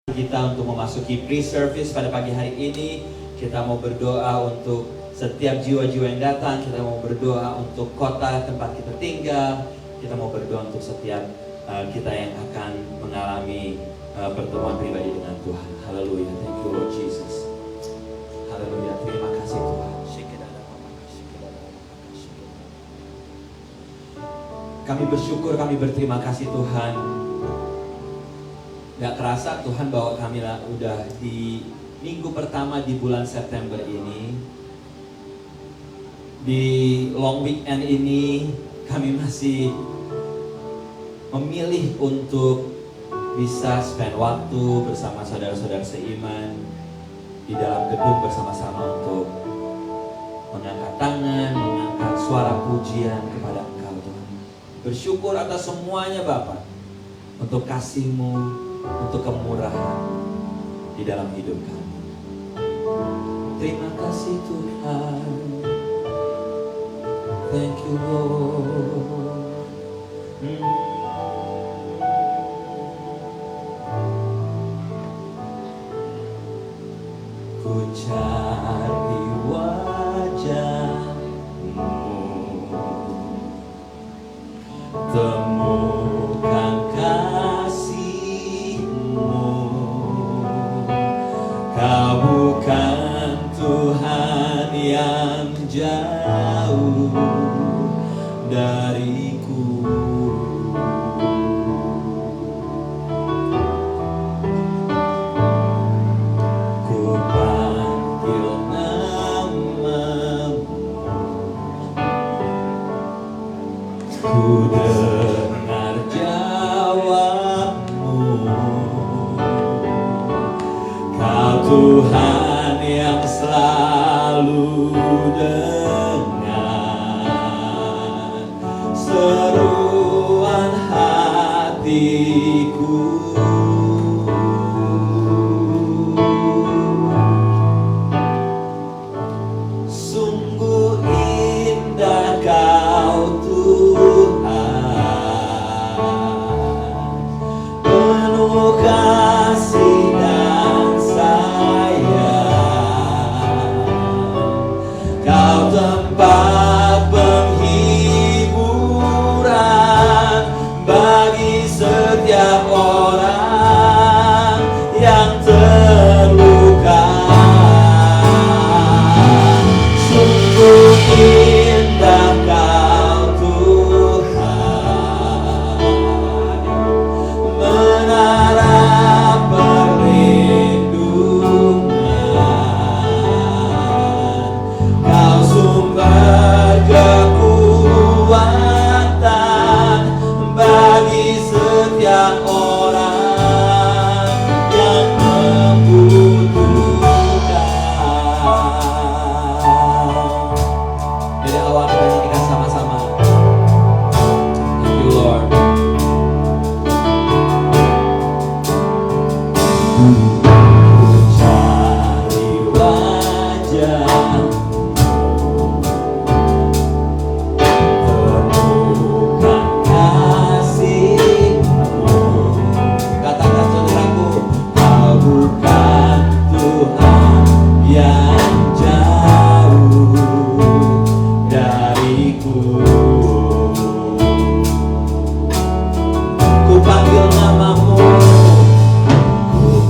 Kita untuk memasuki pre-service pada pagi hari ini. Kita mau berdoa untuk setiap jiwa-jiwa yang datang. Kita mau berdoa untuk kota tempat kita tinggal. Kita mau berdoa untuk setiap kita yang akan mengalami pertemuan pribadi dengan Tuhan. Haleluya. Thank you Lord Jesus. Haleluya. Terima kasih Tuhan. Kami bersyukur, kami berterima kasih Tuhan. Gak kerasa Tuhan bawa kami udah di minggu pertama di bulan September ini. Di long weekend ini kami masih memilih untuk bisa spend waktu bersama saudara-saudara seiman di dalam gedung bersama-sama untuk mengangkat tangan, mengangkat suara pujian kepada Engkau Tuhan. Bersyukur atas semuanya Bapa, untuk kasih-Mu, untuk kemurahan di dalam hidup kami. Terima kasih Tuhan. Thank you Lord. Ku cari wajah-Mu, temukan Kau bukan Tuhan yang jauh dariku. Ku panggil nama-Mu, ku dengar jawab-Mu. Kau Tuhan yang selalu dengar seruan hatiku. Sungguh indah Kau Tuhan, penuh kasih dan Kau tempat penghiburan bagi setiap orang yang terluka. Sungguh indah Kau Tuhan, menara sumber kekuatan bagi setiap orang yang membutuhkan. Dari awal kita nyanyikan sama-sama. Thank you Lord. Cari wajah, ku panggil nama-Mu, ku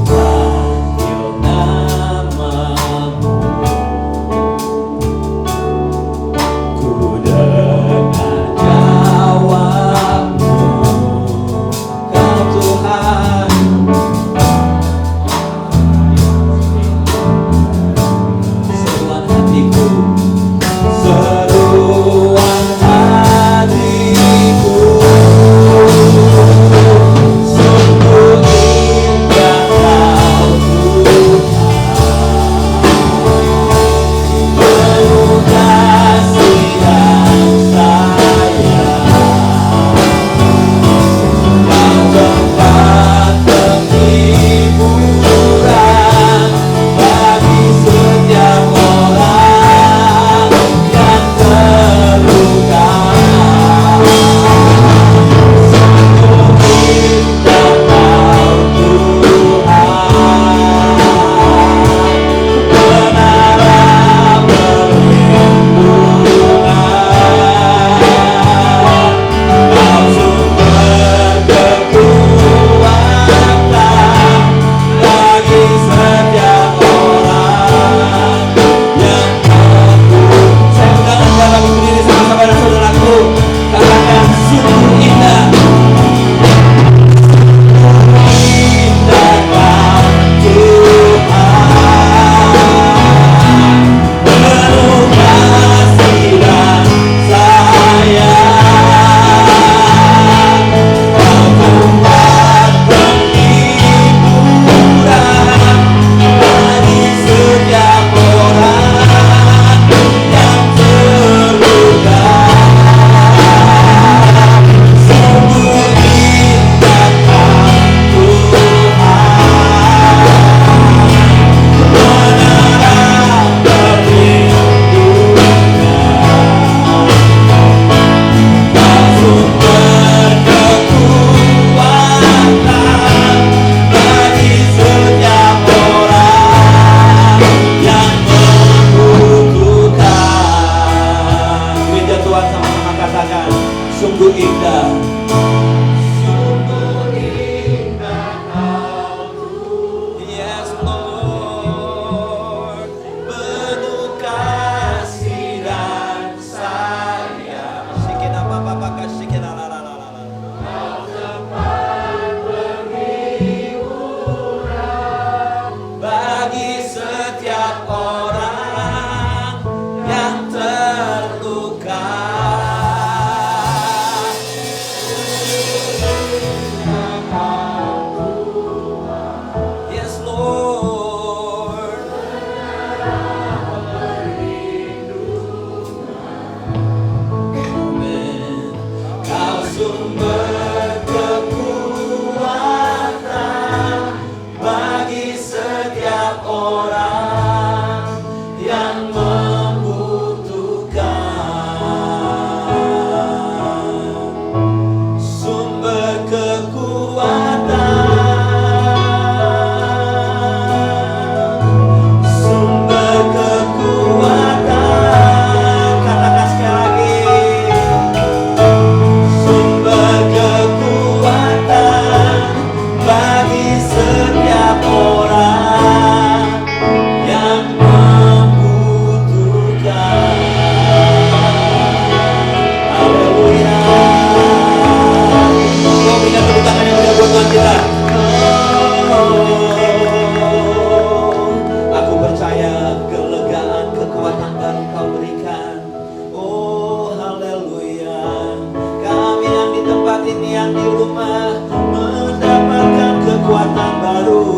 datang di rumah mendapatkan kekuatan baru.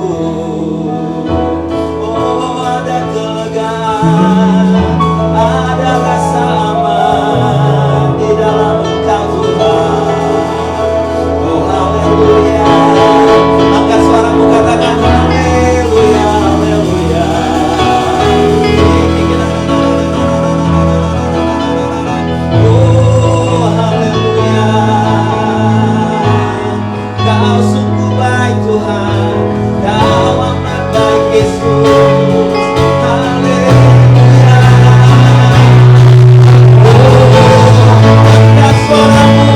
Oh, ada kelegaan, ada rasa aman di dalam Engkau Tuhan. Oh, haleluya. Angkat suaramu, katakan haleluya, haleluya. Oh, haleluya. Kau sungguh baik Tuhan, Kau amat baik Yesus. Haleluya. Oh, angkat suaramu,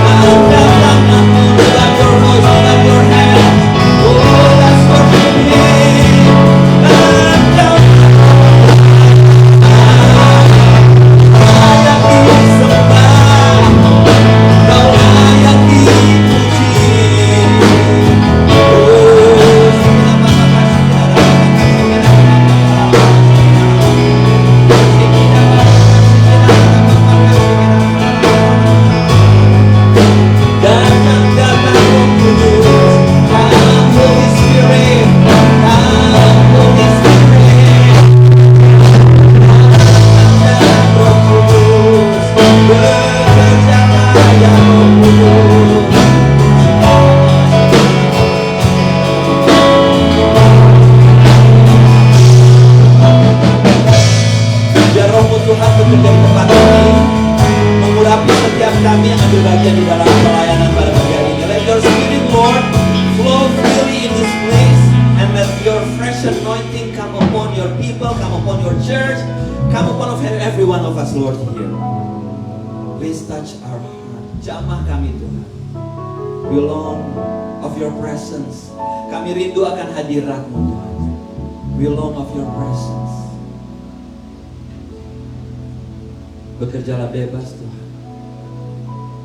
angkat tanganmu, lift up your voice, lift up your hands. Oh, let's worship Him. Engkau layak disembah, Kau layak dipuji. Datang, datang Roh Kudus, Come Holy Spirit, Come Holy Spirit. Datang Roh Kudus, bekerjalah ya Roh Kudus. Biar Roh-Mu Tuhan bekerja di tempat ini, mengurapi setiap kami yang ambil bagian di dalam pelayanan pada pagi hari ini. Let your spirit, Lord, flow freely in this place, and let your fresh anointing come upon your people, come upon your church, come upon every one of us, Lord, here. Please touch our heart. Jamah kami Tuhan. We long of your presence. Kami rindu akan hadirat-Mu Tuhan. We long of your presence. Bekerjalah bebas Tuhan.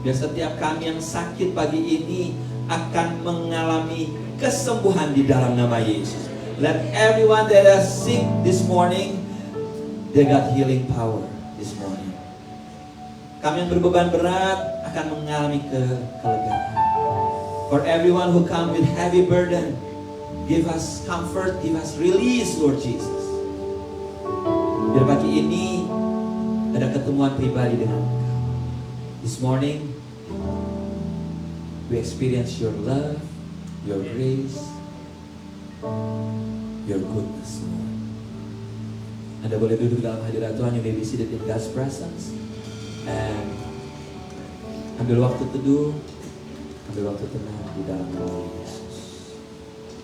Biar setiap kami yang sakit pagi ini akan mengalami kesembuhan di dalam nama Yesus. Let everyone that is sick this morning, they got healing power this morning. Kami yang berbeban berat akan mengalami kelegaan. For everyone who come with heavy burden, give us comfort, give us release, Lord Jesus. Biar pagi ini ada ketemuan pribadi dengan Engkau. This morning, we experience your love, your grace, your goodness, Lord. Anda boleh duduk dalam hadirat Tuhan, you may be seated in God's presence. And ambil waktu teduh, ambil waktu tenang di dalam nama Yesus.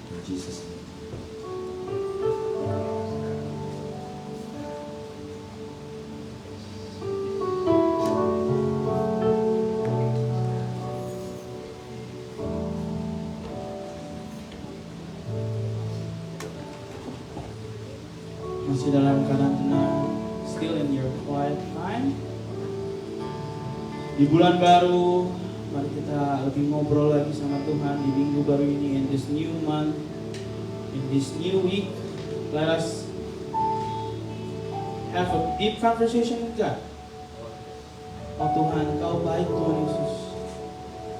In Jesus' name. Masih dalam keadaan tenang, still in your quiet time. Di bulan baru, mari kita lebih ngobrol lagi sama Tuhan di minggu baru ini. In this new month, in this new week, let us have a deep conversation with God. Oh Tuhan, Kau baik Tuhan Yesus.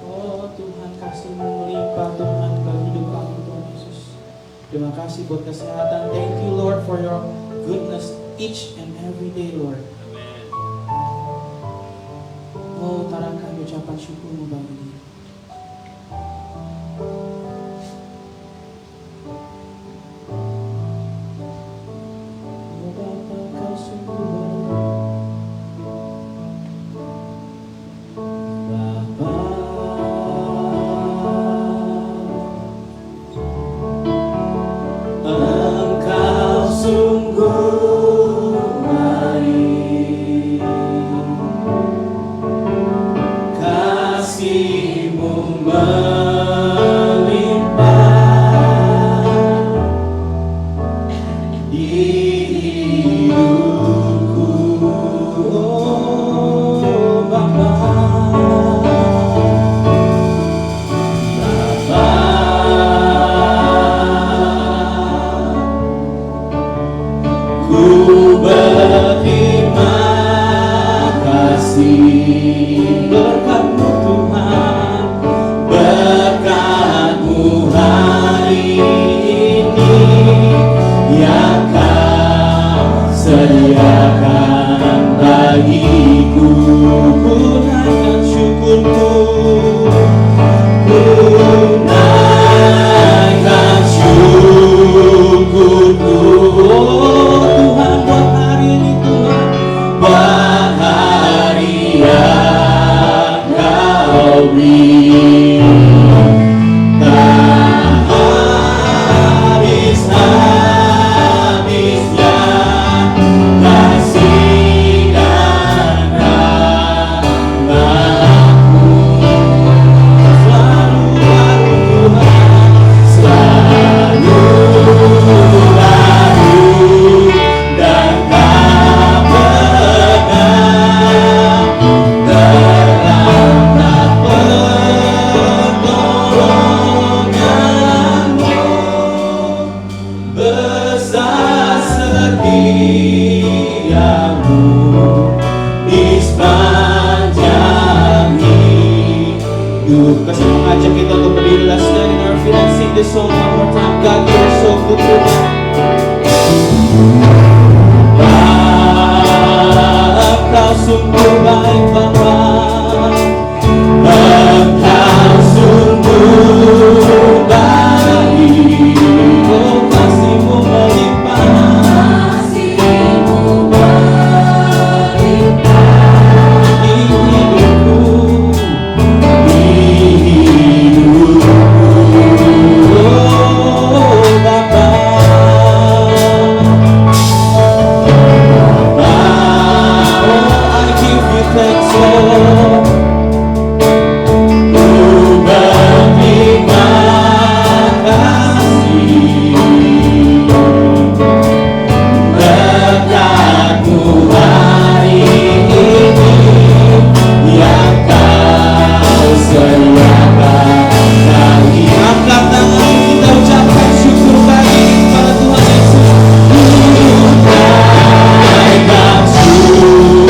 Oh Tuhan, kasih-Mu melimpah Tuhan bagi hidup kami Tuhan Yesus. Terima kasih buat kesehatan. Thank you Lord for your goodness each and every day Lord. Oh, utarakan ucapan syukur-Mu bagi dia. Oh Bapa, Kau sungguh baik. Bapa, Engkau sungguh baik. Kasih this song one more time. God, you are so good to me. Engkau sungguh baik Bapa, Engkau sungguh baik, oh kasih-Mu melimpah, di hidupku, oh Bapa. Thanks, Lord. Ku berterima kasih berkat-Mu hari ini yang Kau sediakan lagi. Angkat tangan kita ucapkan syukur bagi kepada Tuhan Yesus. Naikkan syukur.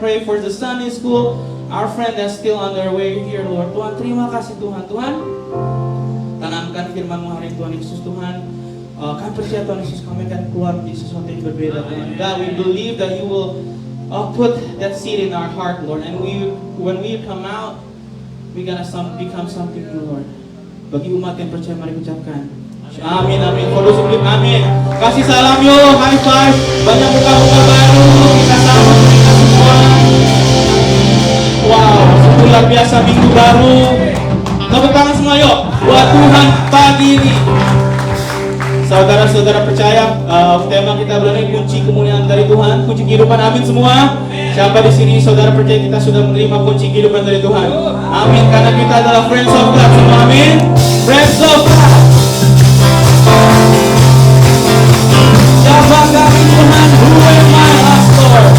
pray for the Sunday school, our friend that's still on their way here, Lord. Tuhan, terima kasih Tuhan. Tuhan, tanamkan firman-Mu hari ini, Tuhan Yesus. Tuhan, kami percaya Tuhan Yesus, kami akan keluar di sesuatu yang berbeda, Tuhan. God, we believe that you will put that seed in our heart, Lord. And when we come out, we're gonna become something new, Lord. Bagi umat yang percaya, mari ucapkan amin, amin. Kalau sebelum amin, kasih salam yuk, high five. Banyak muka-muka baru, kita sama kita semua. Wow, luar biasa minggu baru. Tepuk tangan semua yuk, buat Tuhan pagi ini. Saudara-saudara percaya, tema kita bulan ini kunci kemuliaan dari Tuhan, kunci kehidupan. Amin semua. Siapa di sini saudara percaya kita sudah menerima kunci kehidupan dari Tuhan? Amin, karena kita adalah friends of God semua. Amin, friends of God. Siapa kami Tuhan? Who am I, last Lord?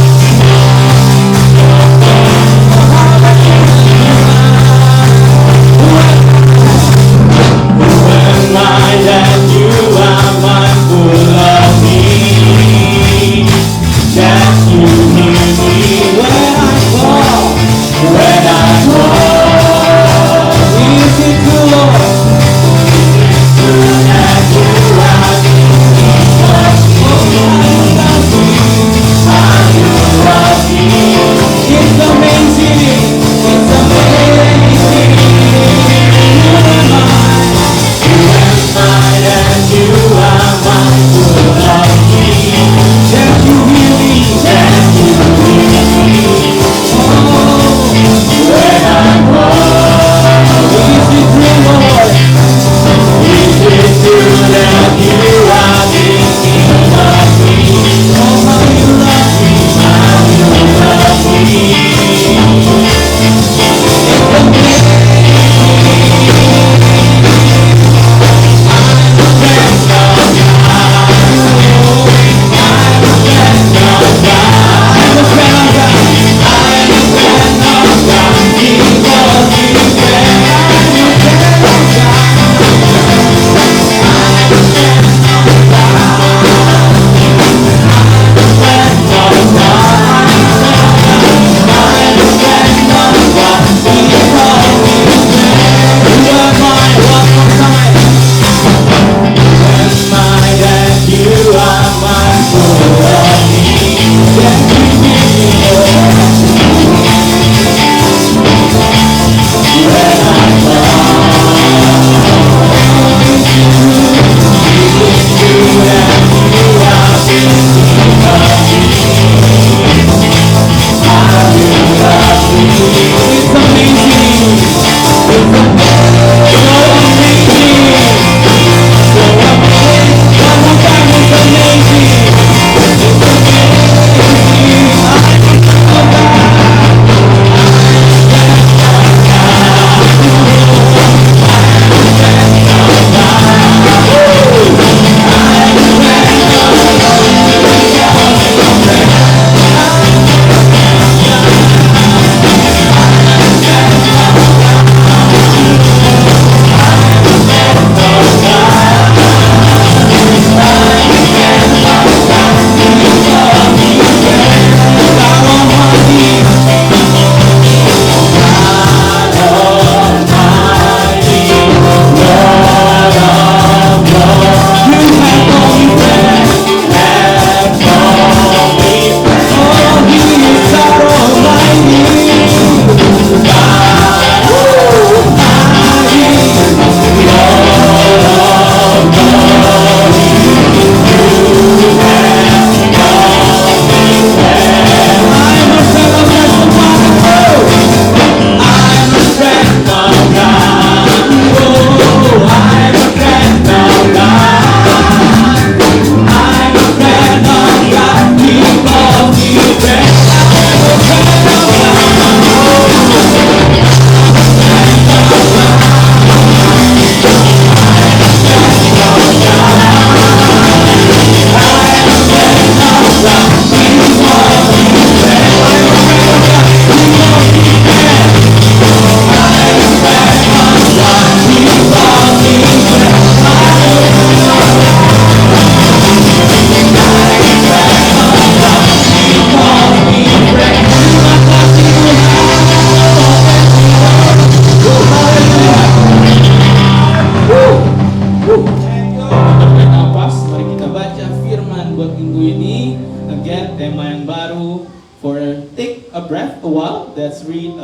let's read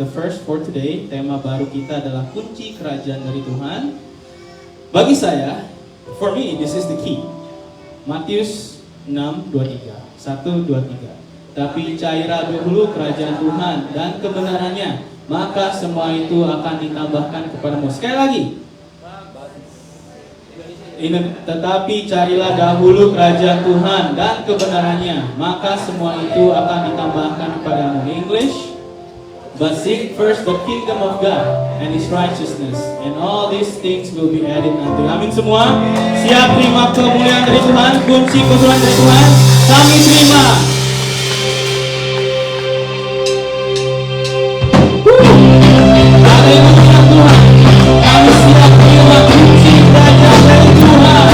the verse for today. Tema baru kita adalah kunci kerajaan dari Tuhan. Bagi saya, for me, this is the key. Matius 6:23. 1, 2, 3. Tapi carilah dahulu kerajaan Tuhan dan kebenarannya, maka semua itu akan ditambahkan kepadamu. Sekali lagi. Tetapi carilah dahulu kerajaan Tuhan dan kebenarannya, maka semua itu akan ditambahkan kepadamu. English. But seek first the kingdom of God and His righteousness, and all these things will be added unto you. Amin semua. Siap terima kemuliaan dari Tuhan, kunci kebenaran dari Tuhan. Kami terima. Haleluya Tuhan. Kami siap terima kunci kerajaan dari Tuhan.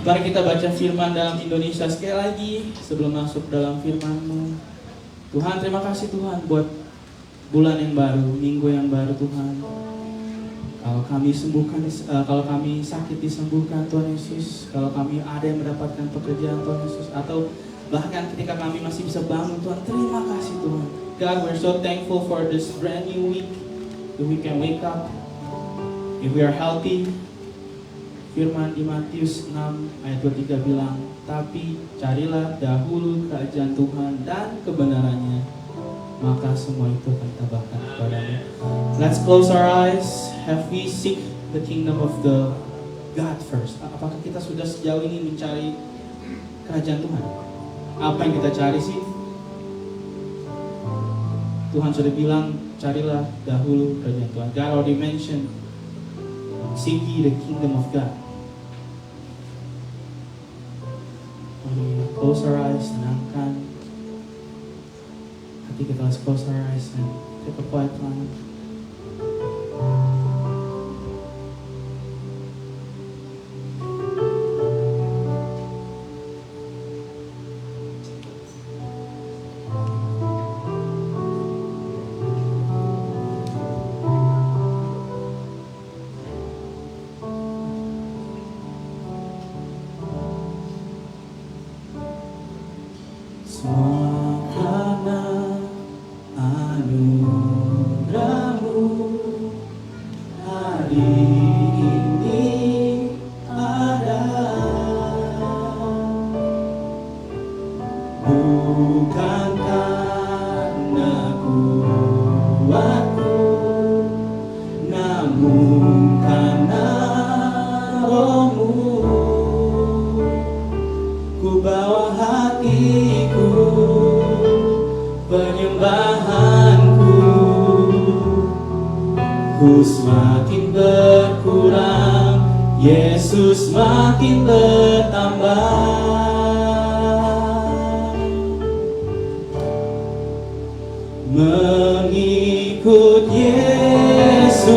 Mari kita baca firman dalam Indonesia sekali lagi sebelum masuk dalam firman-Mu. Tuhan, terima kasih Tuhan buat bulan yang baru, minggu yang baru Tuhan. Kalau kami sembuhkan, kalau kami sakit disembuhkan Tuhan Yesus. Kalau kami ada yang mendapatkan pekerjaan Tuhan Yesus, atau bahkan ketika kami masih bisa bangun Tuhan, terima kasih Tuhan. God, we're so thankful for this brand new week, that we can wake up. If we are healthy, firman di Matius 6 ayat 23 bilang, tapi carilah dahulu kerajaan Tuhan dan kebenarannya, maka semua itu akan ditambahkan kepadamu. Let's close our eyes. Have we seek the kingdom of the God first? Apakah kita sudah sejauh ini mencari kerajaan Tuhan? Apa yang kita cari sih? Tuhan sudah bilang, carilah dahulu kerajaan Tuhan. God already mentioned, seek ye the kingdom of God. Close our eyes, tenangkan hati kita. Let's close our eyes and take a quiet time. Semua karena anugerah-Mu hari ini ada, bukan karena kuatku, namun karena Roh-Mu. Ku bawa hatiku, penyembahanku, ku semakin berkurang, Yesus makin bertambah. Mengikut Yesus,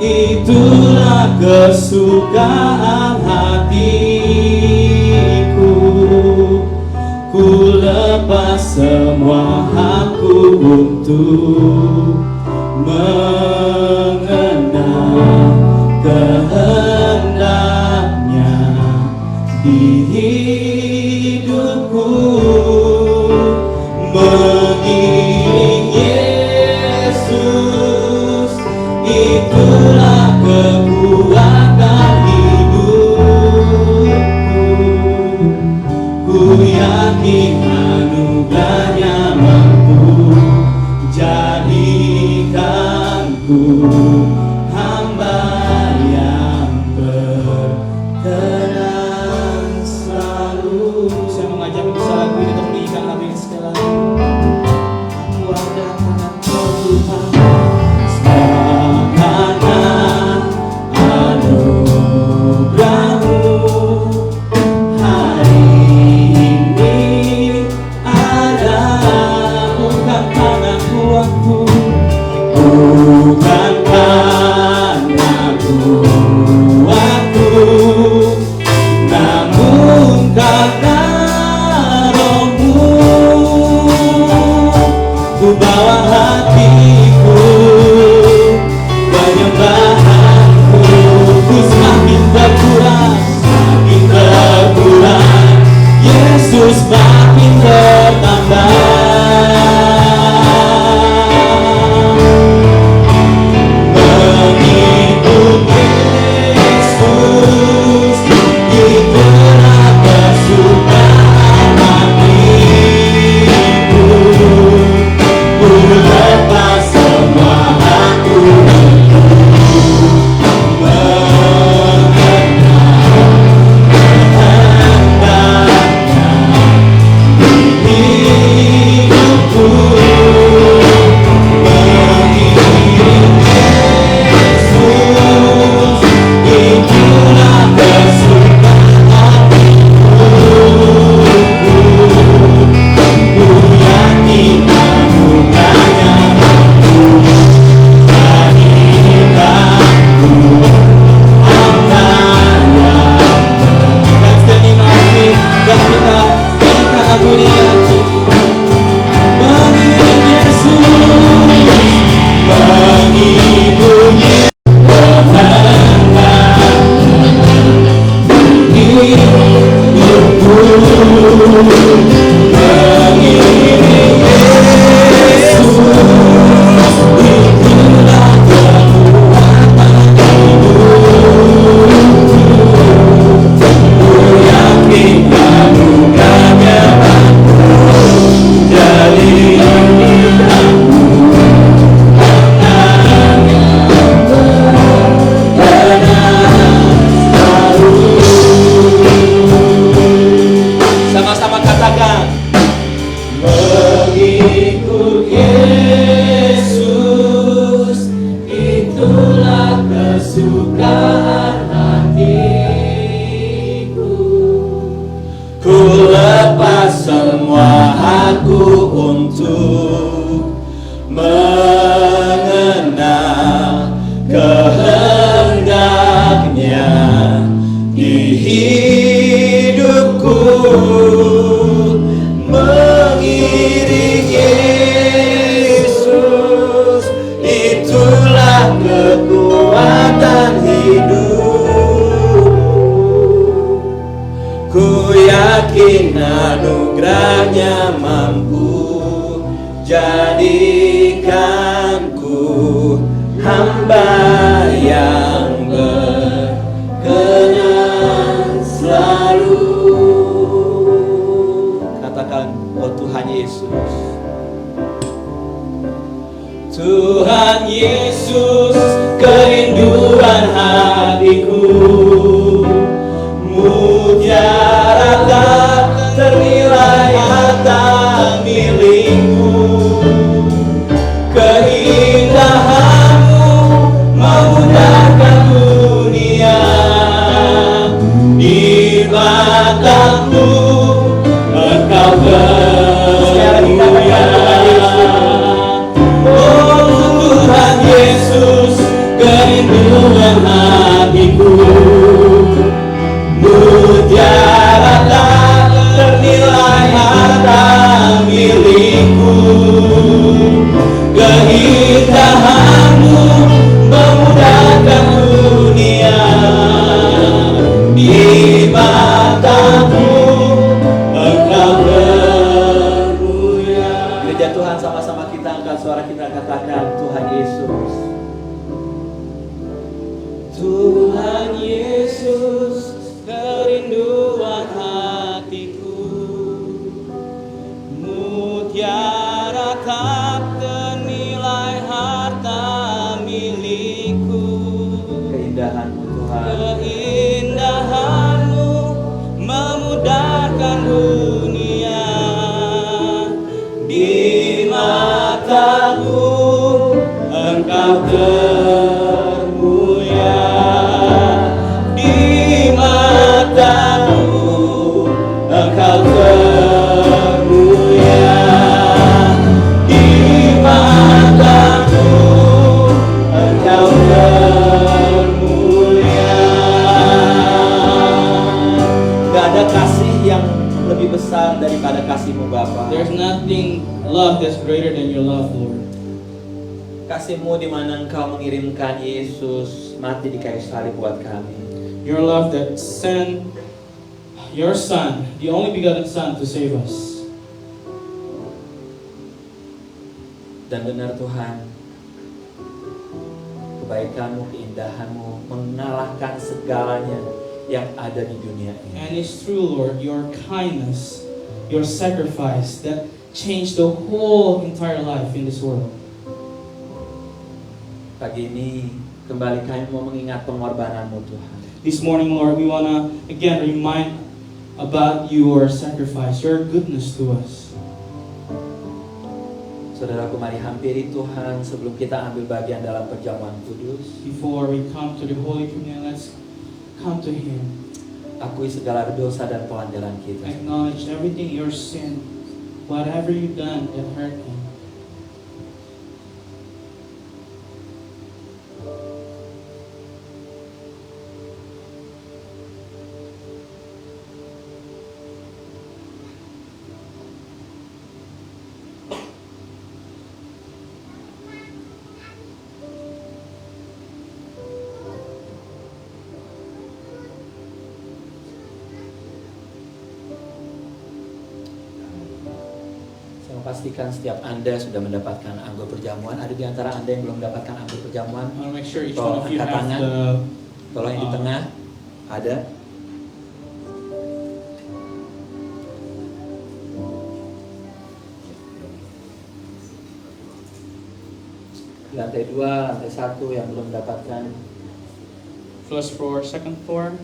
itulah kesukaan hatiku. Ku lepas semua hakku untuk mengenal kehendaknya di hidupku. Mengiring Yesus, itulah kekuatan hidupku. Ku yakin anugerahnya mampu jadikanku hamba yang Sama-sama katakan, Mengikut Yesus, itulah kesukaan hatiku. Ku lepas semua aku untuk mengenal kehendaknya di hidupku. Mengiring Yesus, itulah kekuatan hidup. Ku yakin anugerahnya mampu jadikanku hamba yang berkenan selalu. Katakan, oh Tuhan Yesus. Tuhan Yesus, kerinduan hatiku, mutiara tak ternilai harta milikku. Keindahanmu memudahkan dunia, di mataku Engkau bermulia. Oh Tuhan Yesus, kerinduan hatiku, mutiara tak ternilai harta milikku. Keindahanmu memudahkan dunia, di mataku Engkau bermulia. Gereja Tuhan, sama-sama kita angkat suara, kita katakan, Tuhan Yesus. Tuhan Yesus, kerinduan hatiku, mutiara tak ternilai harta milikku. Keindahanmu Tuhan, keindahanmu memudahkan dunia, di mataku Engkau termulia. Di mataku Engkau termulia. Di mataku Engkau termulia. Gak ada kasih yang lebih besar daripada kasih-Mu Bapa. There's nothing love that's greater than your love, Lord. Kasih-Mu di mana Engkau mengirimkan Yesus mati di kayu salib buat kami. Your love that sent your Son, the only begotten Son, to save us. Dan benar Tuhan, kebaikan-Mu, keindahan-Mu mengalahkan segalanya yang ada di dunia ini. And it's true, Lord, your kindness, your sacrifice that changed the whole entire life in this world. Pagi ini kembali kami mau mengingat pengorbanan-Mu Tuhan. This morning, Lord, we want to again remind about your sacrifice, your goodness to us. Saudaraku, mari hampiri Tuhan sebelum kita ambil bagian dalam perjamuan kudus. Before we come to the Holy Communion, let's come to Him. Akui segala dosa dan pelanggaran kita. Acknowledge everything, your sin, whatever you've done that hurt Him. pastikan setiap Anda sudah mendapatkan anggur perjamuan. Ada di antara Anda yang belum mendapatkan anggur perjamuan? I want to make sure each Tolong one of you angkat have tangan. the. Tolong yang di tengah. Ada? Di lantai 2, lantai 1 yang belum mendapatkan. First floor, second floor.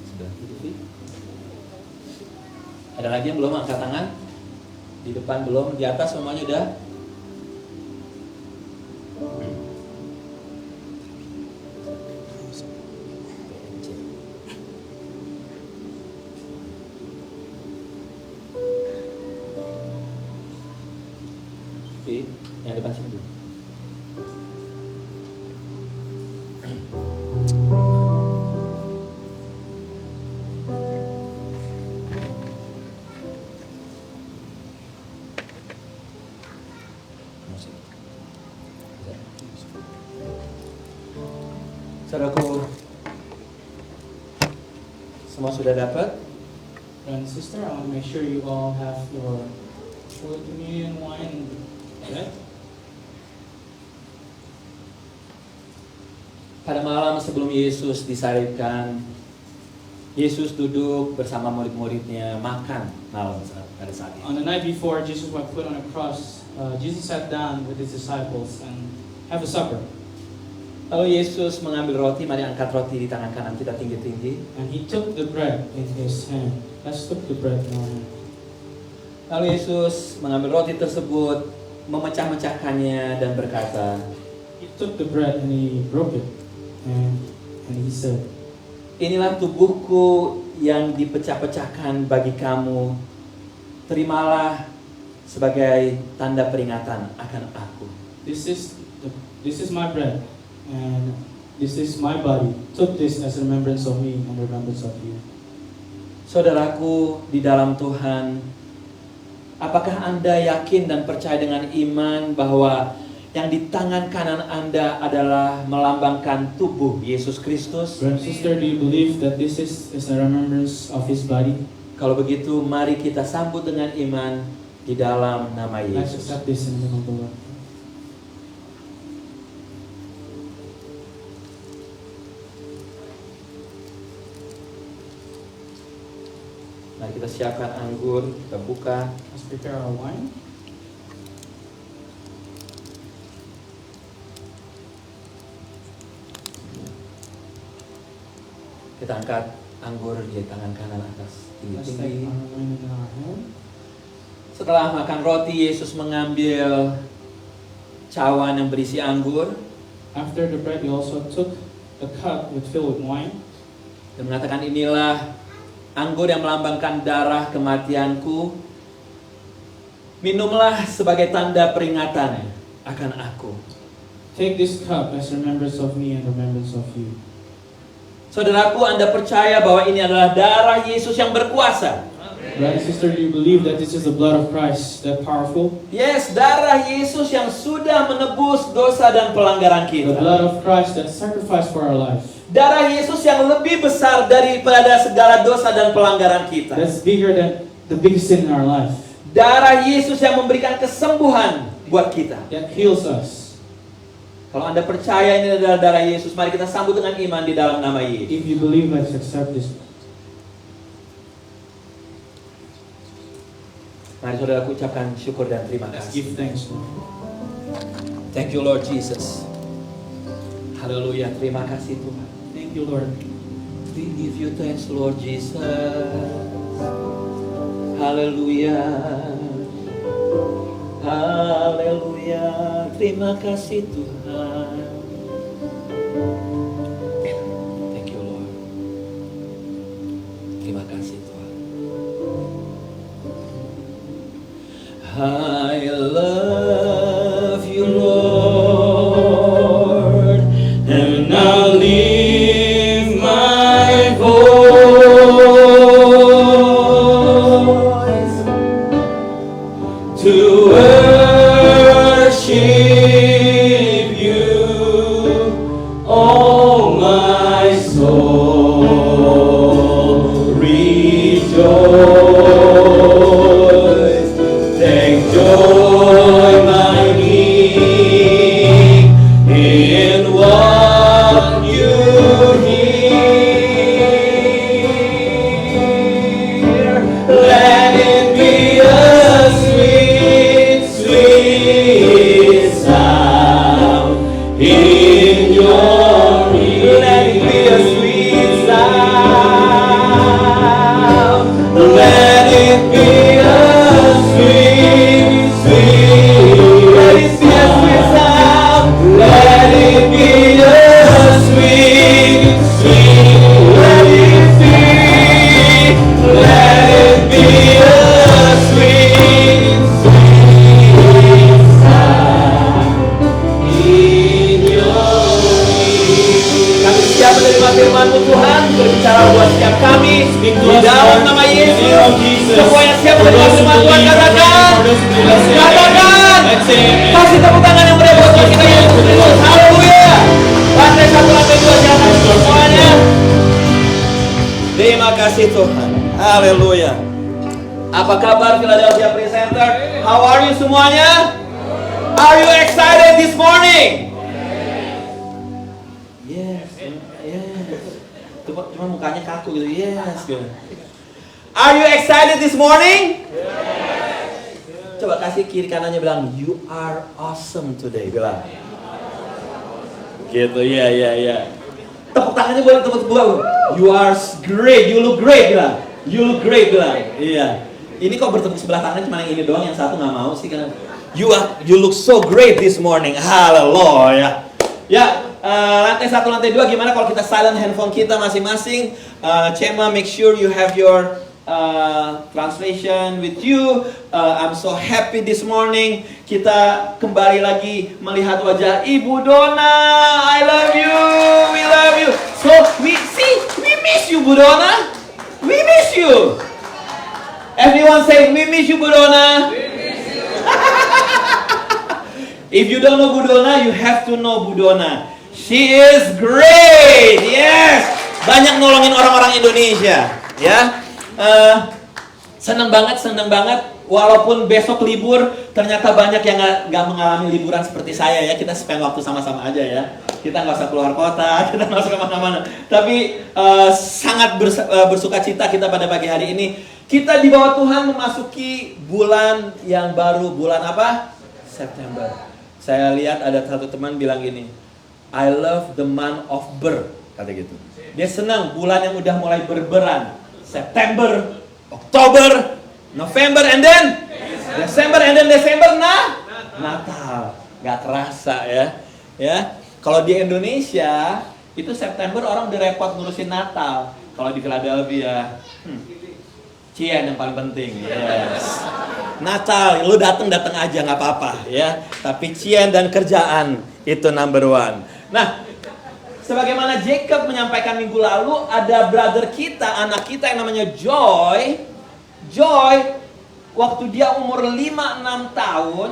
Sebelah kiri. Ada lagi yang belum angkat tangan? Di depan belum, di atas semuanya udah? Oke, yang depan sini dulu. Saudaraku, semua sudah dapat? Brother and sister, I want to make sure you all have your Holy Communion wine ready. Pada malam sebelum Yesus disalibkan, Yesus duduk bersama murid-muridnya makan malam pada saat itu. On the night before Jesus was put on a cross, Jesus sat down with his disciples and have a supper. Lalu Yesus mengambil roti, mari angkat roti di tangan kanan kita tinggi-tinggi. And he took the bread in his hand. Let's took the bread in our hand. Lalu Yesus mengambil roti tersebut, memecah-mecahkannya dan berkata, He took the bread and he broke it. And he said, inilah tubuhku yang dipecah-pecahkan bagi kamu. Terimalah sebagai tanda peringatan akan aku. This is my bread, and this is my body. Took this as a remembrance of me and remembrance of you. Saudaraku di dalam Tuhan, apakah Anda yakin dan percaya dengan iman bahwa yang di tangan kanan Anda adalah melambangkan tubuh Yesus Kristus? Brother and sister, do you believe that this is a remembrance of his body? Kalau begitu, mari kita sambut dengan iman di dalam nama Let's Yesus. accept this in the name of the Lord. Mari kita siapkan anggur, kita buka. Let's prepare our wine. Kita angkat anggur di tangan kanan atas Let's take tinggi-tinggi. our wine in our hand. Setelah makan roti, Yesus mengambil cawan yang berisi anggur After the bread, he also took a cup filled with wine. dan mengatakan, inilah anggur yang melambangkan darah kematianku. Minumlah sebagai tanda peringatan akan aku. Take this cup as remembrance of me and remembrance of you. Saudaraku, Anda percaya bahwa ini adalah darah Yesus yang berkuasa? Brother and sister, do you believe that this is the blood of Christ that powerful? Yes, darah Yesus yang sudah menebus dosa dan pelanggaran The kita. blood of Christ that sacrificed for our life. Darah Yesus yang lebih besar daripada segala dosa dan pelanggaran kita. That's bigger than the biggest sin in our life. Darah Yesus yang memberikan kesembuhan buat kita. That heals us. Kalau Anda percaya ini adalah darah Yesus, mari kita sambut dengan iman di dalam nama Yesus. If you believe, let's accept this. Mari saudaraku ucapkan syukur dan terima Let's kasih. give thanks, Lord. Thank you Lord Jesus. Haleluya, terima kasih Tuhan. Thank you, Lord. We give you thanks Lord Jesus. Haleluya. Haleluya. Terima kasih Tuhan. Thank you Lord. Terima kasih Tuhan. I love you Lord, and I'll lift my voice to worship you, oh my soul. Kasih tepuk tangan yang meriah buat Tuhan kita Yesus Kristus. Haleluya. Lantai 1, lantai 2 silakan semuanya. Terima kasih Tuhan. Haleluya. Apa kabar Philadelphia Presenter? How are you semuanya? Are you excited this morning? Yes, yes. Cuma mukanya kaku gitu. Yes, gitu. Are you excited this morning? Coba kasih kiri kanannya bilang, you are awesome today. Bilang. Gitu, ya. Tepuk tangannya boleh tepuk sebelah. You are great, you look great. Bilang. You look great. Bilang. Iya. Ini kok bertepuk sebelah tangan cuma yang ini doang, yang satu nggak mau sih kan? You look so great this morning. Haleluya. Ya, lantai 1, lantai 2 gimana kalau kita silent handphone kita masing-masing? Cema, make sure you have your translation with you. I'm so happy this morning. Kita kembali lagi melihat wajah Ibu Dona. I love you, we love you. So we miss you, Bu Dona. We miss you. Everyone say we miss you, Bu Dona. If you don't know Bu Dona, you have to know Bu Dona. She is great. Yes. Banyak nolongin orang-orang Indonesia, ya. Senang banget. Walaupun besok libur, ternyata banyak yang nggak mengalami liburan seperti saya ya. Kita spend waktu sama-sama aja ya. Kita nggak usah keluar kota, kita nggak usah kemana-mana. Tapi sangat bersuka cita kita pada pagi hari ini. Kita di bawah Tuhan memasuki bulan yang baru. Bulan apa? September. Saya lihat ada satu teman bilang gini, I love the month of ber, kata gitu. Dia senang bulan yang udah mulai berberan. September, Oktober, November, and then Desember, and then Desember, Natal. Gak kerasa ya. Kalau di Indonesia itu September orang udah repot ngurusin Natal. Kalau di Philadelphia, Cien yang paling penting. Yes. Natal, lu datang aja nggak apa-apa ya. Tapi Cien dan kerjaan itu number one. Nah, sebagaimana Jacob menyampaikan minggu lalu, ada brother kita, anak kita yang namanya Joy. Joy, waktu dia umur 5-6 tahun,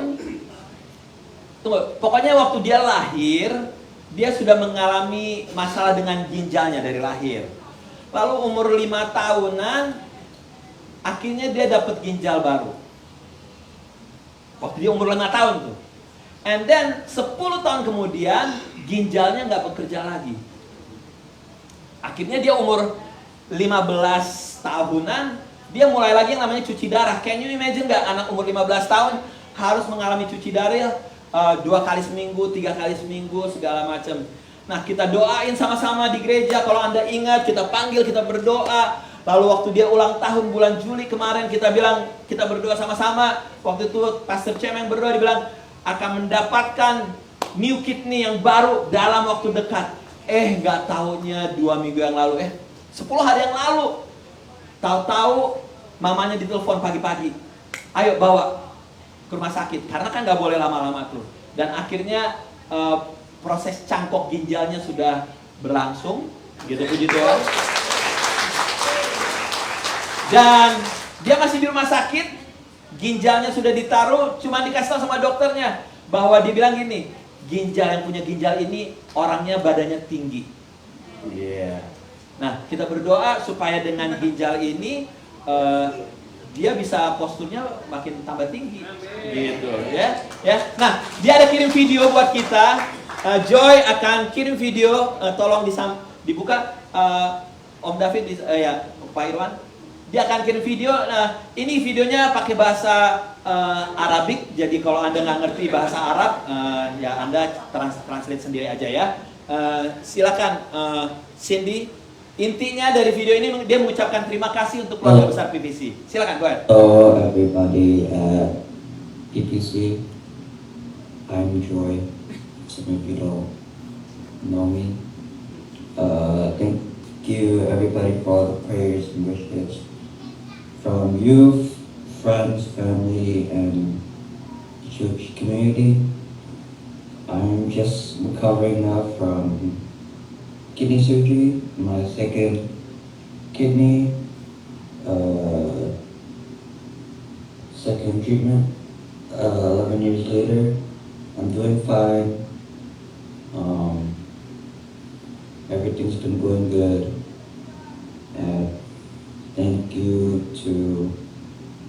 pokoknya waktu dia lahir, dia sudah mengalami masalah dengan ginjalnya dari lahir. Lalu umur 5 tahunan, akhirnya dia dapat ginjal baru. Waktu dia umur 5 tahun tuh. And then 10 tahun kemudian ginjalnya nggak bekerja lagi. Akhirnya dia umur 15 tahunan, dia mulai lagi yang namanya cuci darah. Can you imagine nggak anak umur 15 tahun harus mengalami cuci darah 2 kali seminggu, 3 kali seminggu, segala macam. Nah, kita doain sama-sama di gereja. Kalau Anda ingat, kita panggil, kita berdoa. Lalu waktu dia ulang tahun bulan Juli kemarin, kita bilang, kita berdoa sama-sama. Waktu itu Pastor Cem yang berdoa, dia bilang akan mendapatkan new kidney yang baru dalam waktu dekat. Nggak taunya 2 minggu yang lalu, 10 hari yang lalu, tahu-tahu mamanya ditelepon pagi-pagi, ayo bawa ke rumah sakit, karena kan nggak boleh lama-lama tuh. Dan akhirnya proses cangkok ginjalnya sudah berlangsung, gitu, puji Tuhan. Dan dia masih di rumah sakit, ginjalnya sudah ditaruh, cuma dikasih tahu sama dokternya bahwa dia bilang gini, ginjal yang punya ginjal ini orangnya badannya tinggi. Nah, kita berdoa supaya dengan ginjal ini dia bisa posturnya makin tambah tinggi, gitu ya. Nah, dia ada kirim video buat kita. Joy akan kirim video, tolong dibuka, Om David, Pak Irwan. Dia akan kirim video. Nah, ini videonya pakai bahasa Arabik. Jadi kalau Anda nggak ngerti bahasa Arab, ya Anda translate sendiri aja ya. Silakan, Cindy. Intinya dari video ini dia mengucapkan terima kasih untuk keluarga besar PPC. Silakan, go ahead. Hello everybody at PPC. I'm Joy. Some of you don't know me. Thank you everybody for the prayers and wishes from youth, friends, family, and the church community. I'm just recovering now from kidney surgery, my second kidney, second treatment, 11 years later. I'm doing fine. Everything's been going good. And thank you to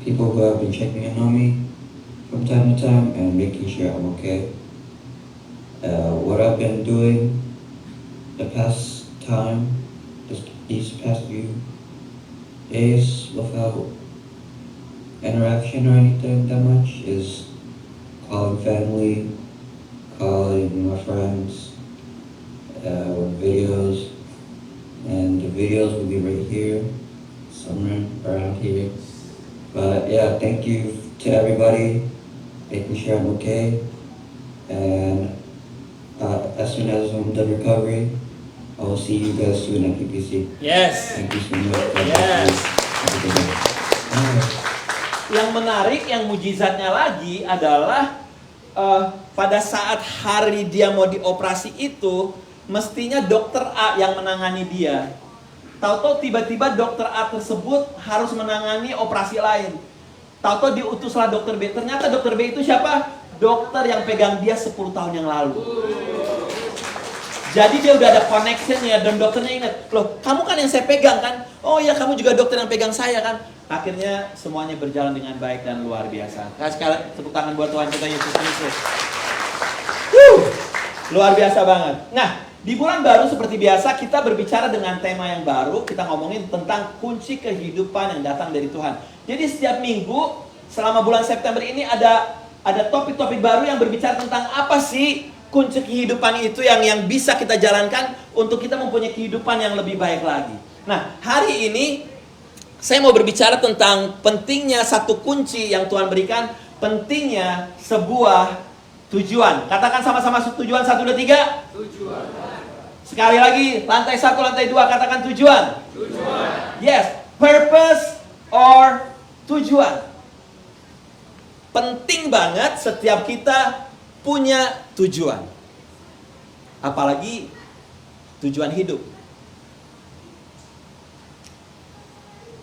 people who have been checking in on me from time to time and making sure I'm okay. What I've been doing the past time, these past few days without interaction or anything that much is calling family, calling my friends, with videos, and the videos will be right here, somewhere around here. But yeah, thank you to everybody, making sure I'm okay, and as soon as I'm done recovery, I will see you guys soon at PPC. Yes. Thank you so much. Yes. Have a good day. Bye. Yang menarik, yang mujizatnya lagi adalah pada saat hari dia mau dioperasi itu, mestinya dokter A yang menangani dia. Tahu-tahu tiba-tiba dokter A tersebut harus menangani operasi lain. Tahu-tahu diutuslah dokter B. Ternyata dokter B itu siapa? Dokter yang pegang dia 10 tahun yang lalu. Jadi dia udah ada connectionnya dan dokternya ingat, loh kamu kan yang saya pegang kan? Oh ya kamu juga dokter yang pegang saya kan? Akhirnya semuanya berjalan dengan baik dan luar biasa. Kasih sekali tepuk tangan buat Tuhan kita Yesus Kristus. Luar biasa banget. Nah, di bulan baru seperti biasa kita berbicara dengan tema yang baru. Kita ngomongin tentang kunci kehidupan yang datang dari Tuhan. Jadi setiap minggu selama bulan September ini ada topik-topik baru yang berbicara tentang apa sih kunci kehidupan itu yang bisa kita jalankan untuk kita mempunyai kehidupan yang lebih baik lagi. Nah, hari ini saya mau berbicara tentang pentingnya satu kunci yang Tuhan berikan, pentingnya sebuah tujuan. Katakan sama-sama tujuan 1, 2, 3. Tujuan. Sekali lagi, lantai 1, lantai 2, katakan tujuan. Tujuan. Yes, purpose or tujuan. Penting banget setiap kita punya tujuan. Apalagi tujuan hidup.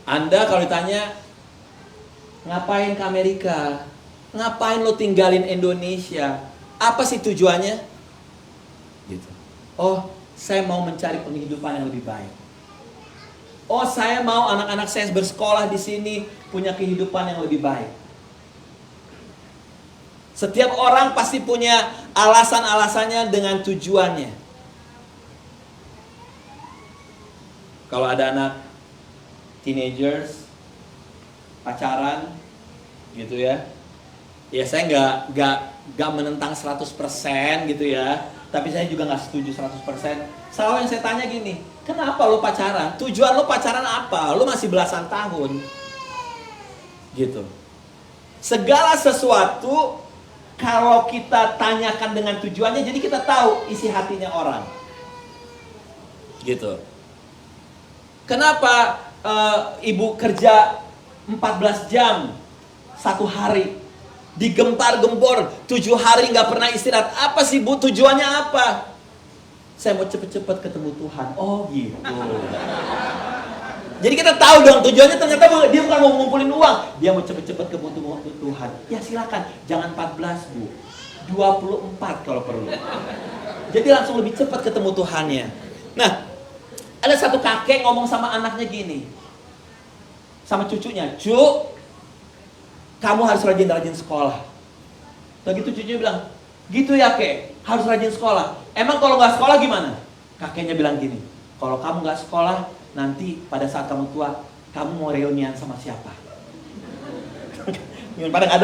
Anda kalau ditanya, ngapain ke Amerika? Ngapain lo tinggalin Indonesia? Apa sih tujuannya? Gitu. Oh, saya mau mencari penghidupan yang lebih baik. Oh, saya mau anak-anak saya bersekolah di sini punya kehidupan yang lebih baik. Setiap orang pasti punya alasan-alasannya dengan tujuannya. Kalau ada anak teenagers pacaran gitu ya. Ya saya nggak menentang 100% gitu ya. Tapi saya juga nggak setuju 100%. Selalu yang saya tanya gini, kenapa lo pacaran? Tujuan lo pacaran apa? Lo masih belasan tahun. Gitu. Segala sesuatu kalau kita tanyakan dengan tujuannya, jadi kita tahu isi hatinya orang. Gitu. Kenapa ibu kerja 14 jam satu hari, digempar-gempor 7 hari nggak pernah istirahat? Apa sih bu, tujuannya apa? Saya mau cepet-cepet ketemu Tuhan. Oh gitu. Jadi kita tahu dong tujuannya, ternyata dia bukan mau ngumpulin uang, dia mau cepet-cepet ketemu Tuhan. Ya silakan, jangan 14 bu, 24 kalau perlu. Jadi langsung lebih cepat ketemu Tuhannya. Nah, ada satu kakek ngomong sama anaknya gini, sama cucunya, "Cu, kamu harus rajin-rajin sekolah." Begitu cucunya bilang, "Gitu ya kek, harus rajin sekolah. Emang kalau nggak sekolah gimana?" Kakeknya bilang gini, "Kalau kamu nggak sekolah, nanti pada saat kamu tua, kamu mau reunian sama siapa?" Pada nggak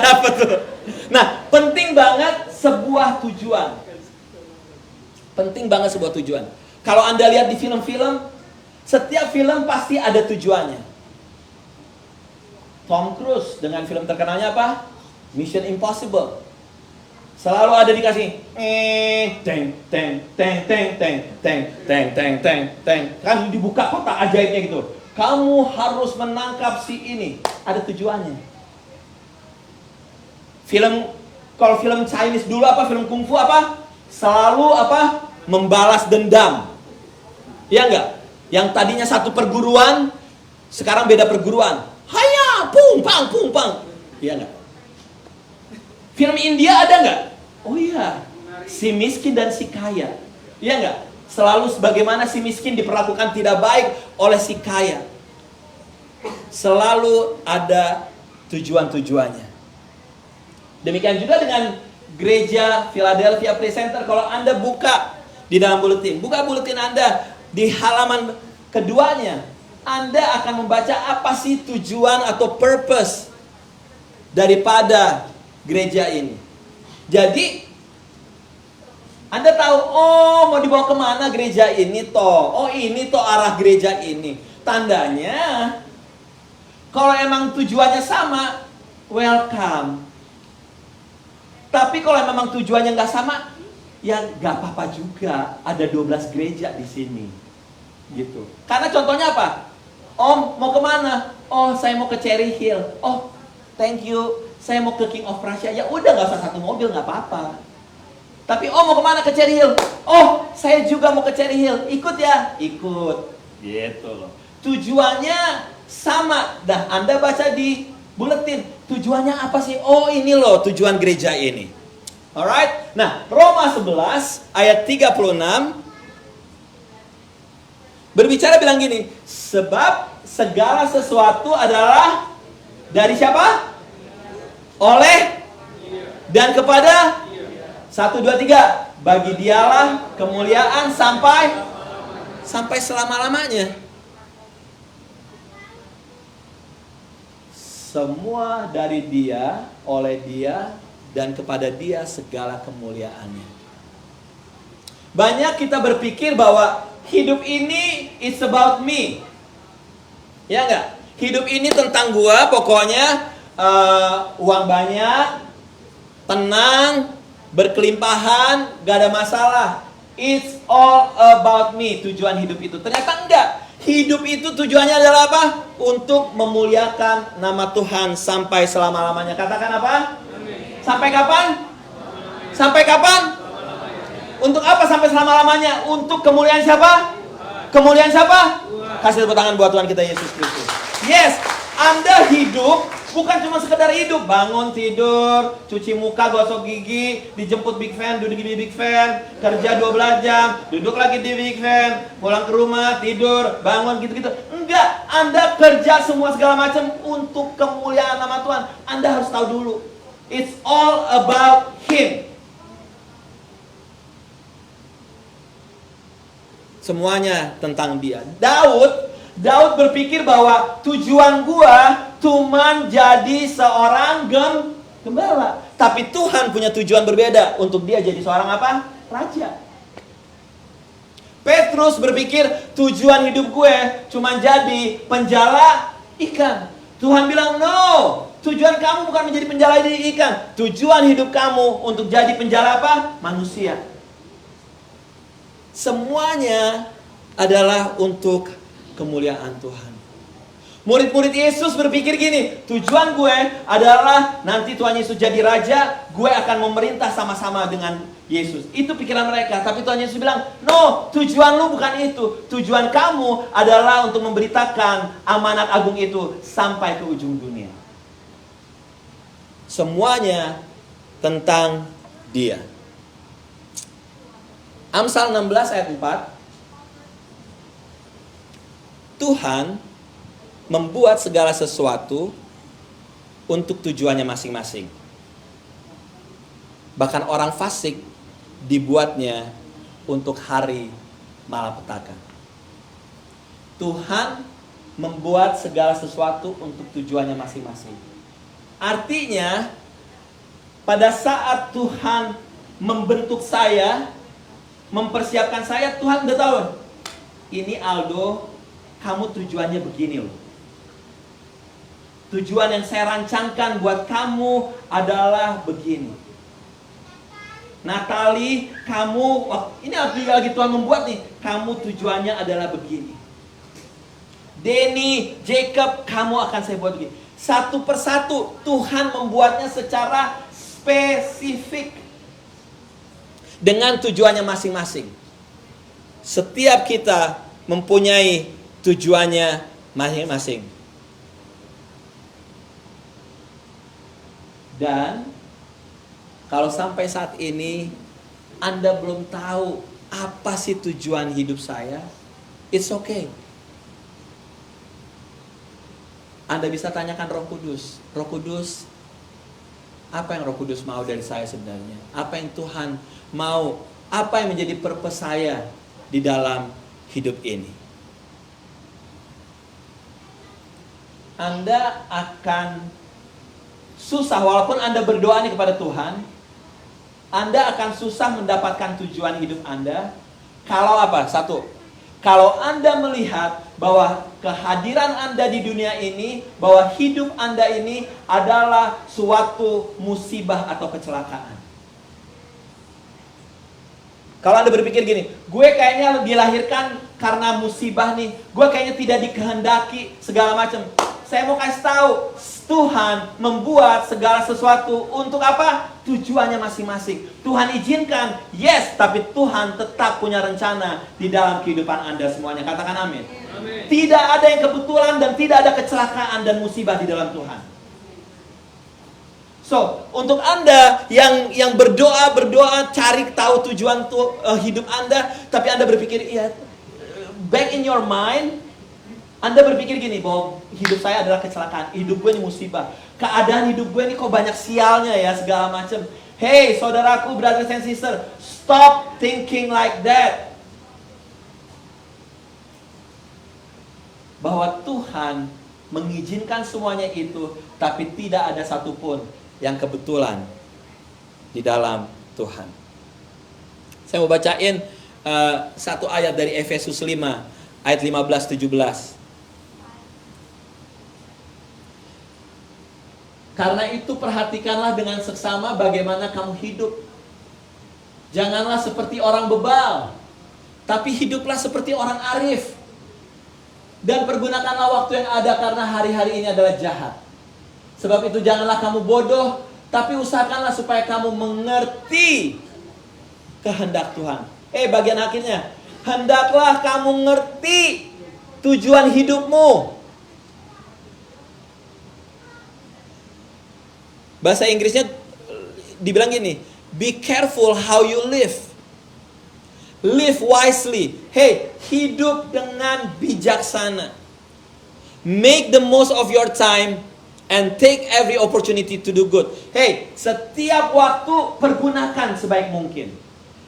dapet tuh. Nah, penting banget sebuah tujuan. Penting banget sebuah tujuan. Kalau Anda lihat di film-film, setiap film pasti ada tujuannya. Tom Cruise dengan film terkenalnya apa? Mission Impossible. Selalu ada dikasih teng teng teng teng teng teng teng teng teng teng. Kan dibuka kotak ajaibnya gitu. Kamu harus menangkap si ini. Ada tujuannya. Kalau film Chinese dulu apa? Film kungfu apa? Selalu apa? Membalas dendam. Iya enggak? Yang tadinya satu perguruan, sekarang beda perguruan. Haya, pung pang. Iya enggak? Film India ada nggak? Oh iya, si miskin dan si kaya. Iya nggak? Selalu bagaimana si miskin diperlakukan tidak baik oleh si kaya. Selalu ada tujuan-tujuannya. Demikian juga dengan gereja Philadelphia Presenter. Kalau Anda buka di dalam buletin, buka buletin Anda di halaman keduanya, Anda akan membaca apa sih tujuan atau purpose daripada gereja ini. Jadi Anda tahu, oh mau dibawa kemana gereja ini toh. Oh ini toh arah gereja ini. Tandanya kalau emang tujuannya sama, welcome. Tapi kalau memang tujuannya nggak sama, ya nggak apa-apa juga. Ada 12 gereja di sini, gitu. Karena contohnya apa? Om mau kemana? Oh saya mau ke Cherry Hill. Oh thank you. Saya mau ke King of Prussia. Ya udah nggak usah satu mobil nggak apa-apa. Tapi Om mau kemana ke Cherry Hill? Oh saya juga mau ke Cherry Hill. Ikut ya? Ikut. Gitu loh. Tujuannya sama. Dah Anda baca di buletin. Tujuannya apa sih? Oh ini loh tujuan gereja ini. Alright. Nah Roma 11 ayat 36 berbicara bilang gini. Sebab segala sesuatu adalah dari siapa? Oleh dan kepada 1, 2, 3. Bagi dialah kemuliaan sampai selama-lamanya. Semua dari dia, oleh dia, dan kepada dia segala kemuliaannya. Banyak kita berpikir bahwa hidup ini it's about me. Ya enggak? Hidup ini tentang gua, pokoknya uang banyak, tenang, berkelimpahan, gak ada masalah. It's all about me, tujuan hidup itu. Ternyata enggak. Hidup itu tujuannya adalah apa? Untuk memuliakan nama Tuhan sampai selama-lamanya. Katakan apa? Amin. Sampai kapan? Sampai kapan? Untuk apa sampai selama-lamanya? Untuk kemuliaan siapa? Kemuliaan siapa? Kasih tepuk tangan buat Tuhan kita Yesus Kristus. Yes, Anda hidup bukan cuma sekedar hidup, bangun tidur, cuci muka, gosok gigi, dijemput Big Fan, duduk di Big Fan, kerja 12 jam, duduk lagi di Big Fan, pulang ke rumah, tidur, bangun gitu-gitu. Enggak, Anda kerja semua segala macam untuk kemuliaan nama Tuhan. Anda harus tahu dulu, it's all about Him. Semuanya tentang Dia. Daud berpikir bahwa tujuan gua cuman jadi seorang gembala. Tapi Tuhan punya tujuan berbeda untuk dia jadi seorang apa? Raja. Petrus berpikir tujuan hidup gue cuman jadi penjala ikan. Tuhan bilang no, tujuan kamu bukan menjadi penjala ikan. Tujuan hidup kamu untuk jadi penjala apa? Manusia. Semuanya adalah untuk kemuliaan Tuhan. Murid-murid Yesus berpikir gini, tujuan gue adalah nanti Tuhan Yesus jadi raja, gue akan memerintah sama-sama dengan Yesus. Itu pikiran mereka. Tapi Tuhan Yesus bilang, no, tujuan lu bukan itu. Tujuan kamu adalah untuk memberitakan amanat agung itu sampai ke ujung dunia. Semuanya tentang Dia. Amsal 16 ayat 4. Tuhan membuat segala sesuatu untuk tujuannya masing-masing. Bahkan orang fasik dibuatnya untuk hari malapetaka. Tuhan membuat segala sesuatu untuk tujuannya masing-masing. Artinya, pada saat Tuhan membentuk saya, mempersiapkan saya, Tuhan udah tahu, ini Aldo, kamu tujuannya begini loh. Tujuan yang saya rancangkan buat kamu adalah begini. Natali, kamu, ini lagi Tuhan membuat nih, kamu tujuannya adalah begini. Denny, Jacob, kamu akan saya buat begini. Satu persatu Tuhan membuatnya secara spesifik dengan tujuannya masing-masing. Setiap kita mempunyai tujuannya masing-masing. Dan Kalau sampai saat ini Anda belum tahu apa sih tujuan hidup saya, it's okay. Anda bisa tanyakan Roh Kudus. Roh Kudus, apa yang Roh Kudus mau dari saya sebenarnya? Apa yang Tuhan mau? Apa yang menjadi purpose saya di dalam hidup ini? Anda akan susah, walaupun Anda berdoa nih kepada Tuhan, Anda akan susah mendapatkan tujuan hidup Anda. Kalau apa? Satu, kalau Anda melihat bahwa kehadiran Anda di dunia ini, bahwa hidup Anda ini adalah suatu musibah atau kecelakaan. Kalau Anda berpikir gini, gue kayaknya dilahirkan karena musibah nih, gue kayaknya tidak dikehendaki segala macam. Saya mau kasih tahu, Tuhan membuat segala sesuatu untuk apa? Tujuannya masing-masing. Tuhan izinkan, yes, tapi Tuhan tetap punya rencana di dalam kehidupan Anda semuanya. Katakan amin. Amin. Tidak ada yang kebetulan dan tidak ada kecelakaan dan musibah di dalam Tuhan. So, untuk Anda yang berdoa cari tahu tujuan hidup Anda, tapi Anda berpikir, iya, back in your mind, Anda berpikir gini, bahwa hidup saya adalah kecelakaan, hidup gue ini musibah, keadaan hidup gue ini kok banyak sialnya ya, segala macam. Hey, saudaraku, brothers and sisters, stop thinking like that. Bahwa Tuhan mengizinkan semuanya itu, tapi tidak ada satupun yang kebetulan di dalam Tuhan. Saya mau bacain satu ayat dari Efesus 5 ayat 15-17. Karena itu perhatikanlah dengan seksama bagaimana kamu hidup. Janganlah seperti orang bebal, tapi hiduplah seperti orang arif. Dan pergunakanlah waktu yang ada karena hari-hari ini adalah jahat. Sebab itu janganlah kamu bodoh, tapi usahakanlah supaya kamu mengerti kehendak Tuhan. Bagian akhirnya, hendaklah kamu ngerti tujuan hidupmu. Bahasa Inggrisnya dibilang gini, be careful how you live. Live wisely. Hidup dengan bijaksana. Make the most of your time and take every opportunity to do good. Setiap waktu pergunakan sebaik mungkin.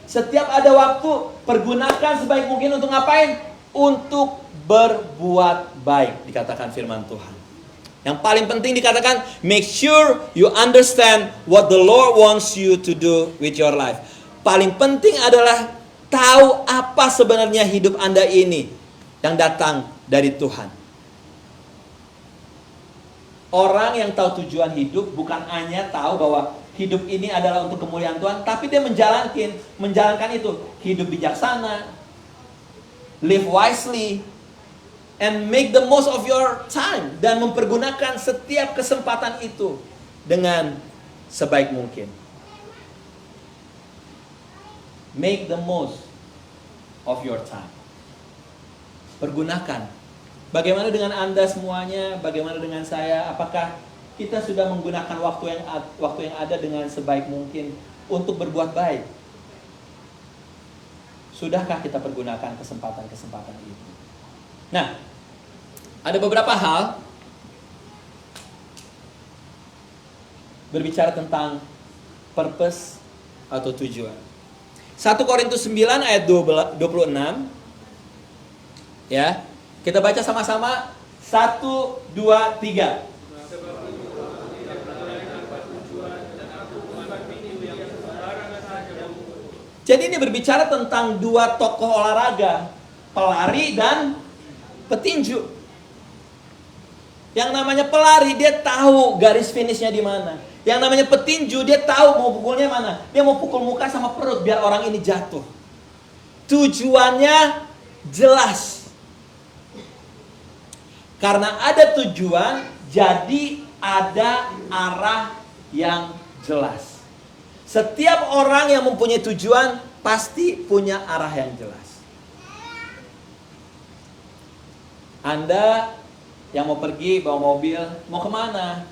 Setiap ada waktu pergunakan sebaik mungkin untuk ngapain? Untuk berbuat baik, dikatakan firman Tuhan. Yang paling penting dikatakan, make sure you understand what the Lord wants you to do with your life. Paling penting adalah tahu apa sebenarnya hidup Anda ini yang datang dari Tuhan. Orang yang tahu tujuan hidup bukan hanya tahu bahwa hidup ini adalah untuk kemuliaan Tuhan, tapi dia menjalankan itu. Hidup bijaksana, live wisely, and make the most of your time. Dan mempergunakan setiap kesempatan itu dengan sebaik mungkin. Make the most of your time. Pergunakan. Bagaimana dengan Anda semuanya? Bagaimana dengan saya? Apakah kita sudah menggunakan waktu yang ada dengan sebaik mungkin untuk berbuat baik? Sudahkah kita pergunakan kesempatan-kesempatan itu? Nah, ada beberapa hal berbicara tentang purpose atau tujuan. 1 Korintus 9 ayat 26. Ya, kita baca sama-sama. 1, 2, 3. Jadi ini berbicara tentang dua tokoh olahraga, pelari dan petinju. Yang namanya pelari, dia tahu garis finishnya di mana. Yang namanya petinju, dia tahu mau pukulnya mana. Dia mau pukul muka sama perut biar orang ini jatuh. Tujuannya jelas. Karena ada tujuan, jadi ada arah yang jelas. Setiap orang yang mempunyai tujuan pasti punya arah yang jelas. Anda yang mau pergi bawa mobil, mau kemana?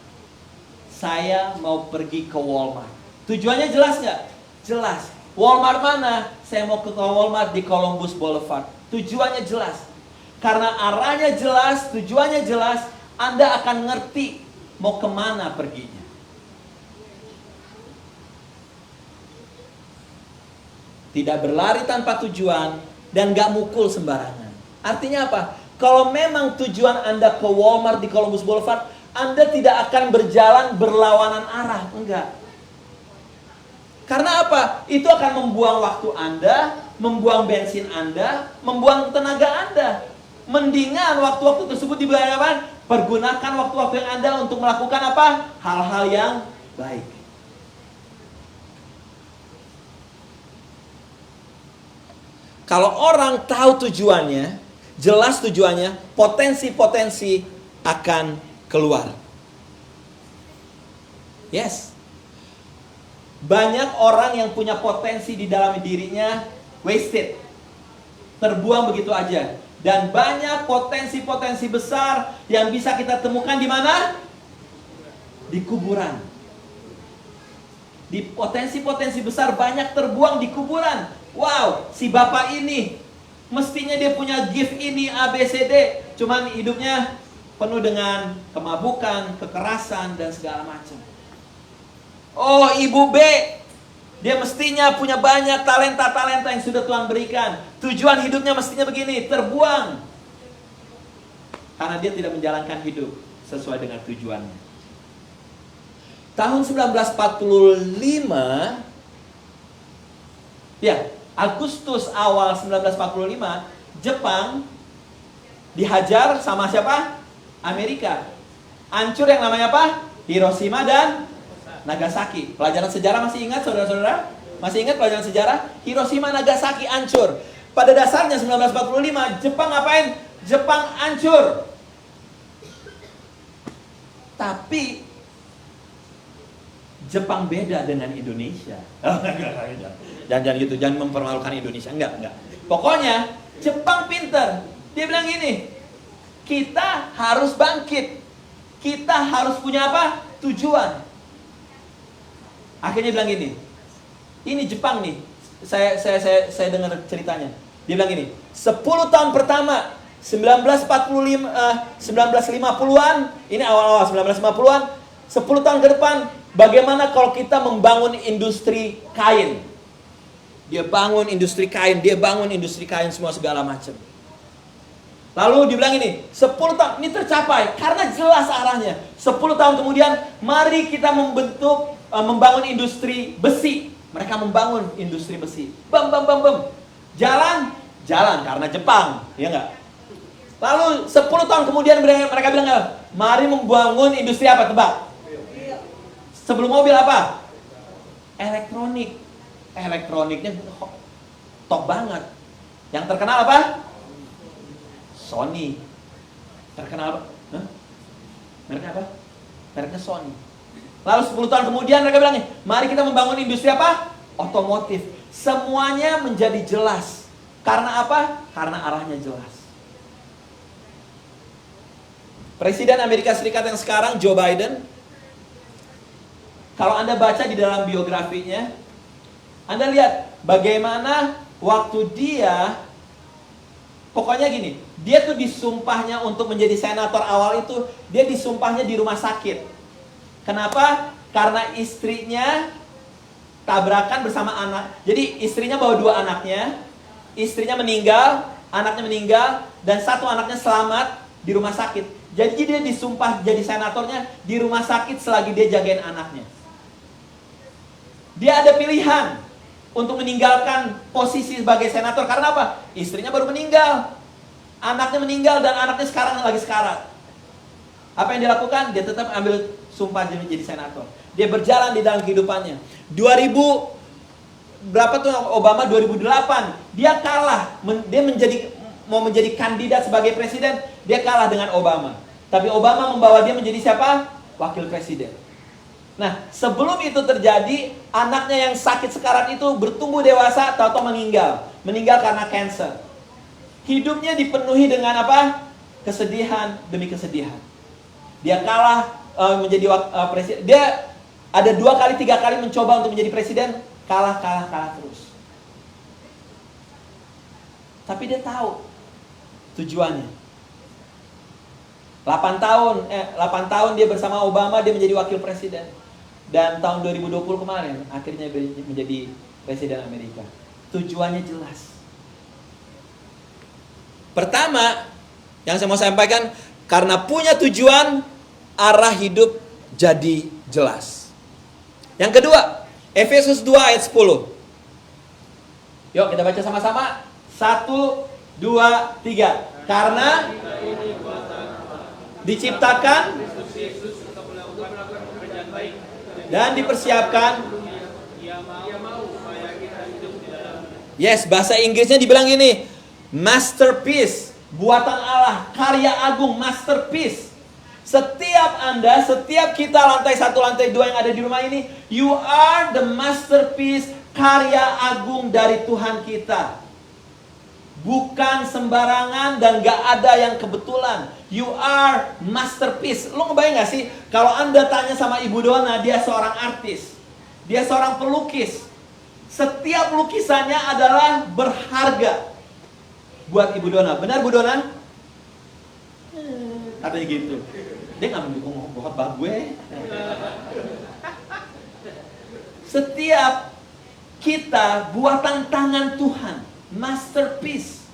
Saya mau pergi ke Walmart. Tujuannya jelas nggak? Jelas. Walmart mana? Saya mau ke Walmart di Columbus Boulevard. Tujuannya jelas. Karena arahnya jelas, tujuannya jelas, Anda akan ngerti mau kemana perginya. Tidak berlari tanpa tujuan dan gak mukul sembarangan. Artinya apa? Kalau memang tujuan Anda ke Walmart di Columbus Boulevard, Anda tidak akan berjalan berlawanan arah. Enggak. Karena apa? Itu akan membuang waktu Anda, membuang bensin Anda, membuang tenaga Anda. Mendingan waktu-waktu tersebut dibayarkan, pergunakan waktu-waktu yang Anda untuk melakukan apa? Hal-hal yang baik. Kalau orang tahu tujuannya, jelas tujuannya, potensi-potensi akan keluar. Yes. Banyak orang yang punya potensi di dalam dirinya wasted. Terbuang begitu aja. Dan banyak potensi-potensi besar yang bisa kita temukan di mana? Di kuburan. Di potensi-potensi besar banyak terbuang di kuburan. Wow, si bapak ini mestinya dia punya gift ini A, B, C, D. Cuman hidupnya penuh dengan kemabukan, kekerasan, dan segala macam. Oh, ibu B, dia mestinya punya banyak talenta-talenta yang sudah Tuhan berikan. Tujuan hidupnya mestinya begini, terbuang. Karena dia tidak menjalankan hidup sesuai dengan tujuannya. Tahun 1945, ya, Agustus awal 1945, Jepang dihajar sama siapa? Amerika. Hancur yang namanya apa? Hiroshima dan Nagasaki. Pelajaran sejarah masih ingat saudara-saudara? Masih ingat pelajaran sejarah? Hiroshima, Nagasaki hancur. Pada dasarnya 1945 Jepang ngapain? Jepang hancur. Tapi Jepang beda dengan Indonesia. Jangan gitu, jangan mempermalukan Indonesia. Enggak. Pokoknya Jepang pinter. Dia bilang gini, kita harus bangkit. Kita harus punya apa? Tujuan. Akhirnya bilang gini, ini Jepang nih, saya dengar ceritanya. Dia bilang gini, 10 tahun pertama, 1950-an, ini awal-awal 1950-an, 10 tahun ke depan, bagaimana kalau kita membangun industri kain? Dia bangun industri kain, semua segala macam. Lalu dibilang ini, 10 tahun, ini tercapai, karena jelas arahnya. 10 tahun kemudian, mari kita membangun industri besi. Mereka membangun industri besi. Bam. Jalan karena Jepang, ya enggak? Lalu 10 tahun kemudian mereka bilang, mari membangun industri apa? Tebak. Sebelum mobil apa? Elektronik. Elektroniknya top banget. Yang terkenal apa? Sony. Terkenal apa? Mereknya apa? Mereknya Sony. Lalu 10 tahun kemudian mereka bilang, mari kita membangun industri apa? Otomotif. Semuanya menjadi jelas. Karena apa? Karena arahnya jelas. Presiden Amerika Serikat yang sekarang, Joe Biden, kalau Anda baca di dalam biografinya, Anda lihat bagaimana waktu dia, pokoknya gini, dia tuh disumpahnya untuk menjadi senator awal itu, dia disumpahnya di rumah sakit. Kenapa? Karena istrinya tabrakan bersama anak. Jadi istrinya bawa 2 anaknya, istrinya meninggal, anaknya meninggal, dan 1 anaknya selamat di rumah sakit. Jadi dia disumpah jadi senatornya di rumah sakit selagi dia jagain anaknya. Dia ada pilihan untuk meninggalkan posisi sebagai senator. Karena apa? Istrinya baru meninggal, anaknya meninggal, dan anaknya sekarang lagi sekarat. Apa yang dilakukan? Dia tetap ambil sumpah jadi senator. Dia berjalan di dalam kehidupannya. 2000 berapa tuh Obama 2008, dia kalah. Dia mau menjadi kandidat sebagai presiden, dia kalah dengan Obama. Tapi Obama membawa dia menjadi siapa? Wakil presiden. Nah, sebelum itu terjadi, anaknya yang sakit sekarat itu bertumbuh dewasa, tahu-tahu meninggal. Meninggal karena cancer. Hidupnya dipenuhi dengan apa? Kesedihan demi kesedihan. Dia kalah menjadi presiden. Dia Ada 2 kali, 3 kali mencoba untuk menjadi presiden, kalah terus. Tapi dia tahu tujuannya. 8 tahun dia bersama Obama, dia menjadi wakil presiden. Dan tahun 2020 kemarin akhirnya menjadi presiden Amerika. Tujuannya jelas. Pertama, yang saya mau sampaikan, karena punya tujuan, arah hidup jadi jelas. Yang kedua, Efesus 2 ayat 10. Yuk kita baca sama-sama. 1, 2, 3. Karena diciptakan dan dipersiapkan. Yes, bahasa Inggrisnya dibilang gini, masterpiece, buatan Allah, karya agung, masterpiece. Setiap Anda, setiap kita lantai 1, lantai 2 yang ada di rumah ini, you are the masterpiece, karya agung dari Tuhan kita. Bukan sembarangan dan gak ada yang kebetulan. You are masterpiece. Lo ngebayang gak sih, kalau Anda tanya sama Ibu Dona, dia seorang artis, dia seorang pelukis. Setiap lukisannya adalah berharga buat Ibu Dona. Benar Bu Dona? Katanya gitu. Dia gak mendukung khotbah gue. Setiap kita buatan tangan Tuhan, masterpiece.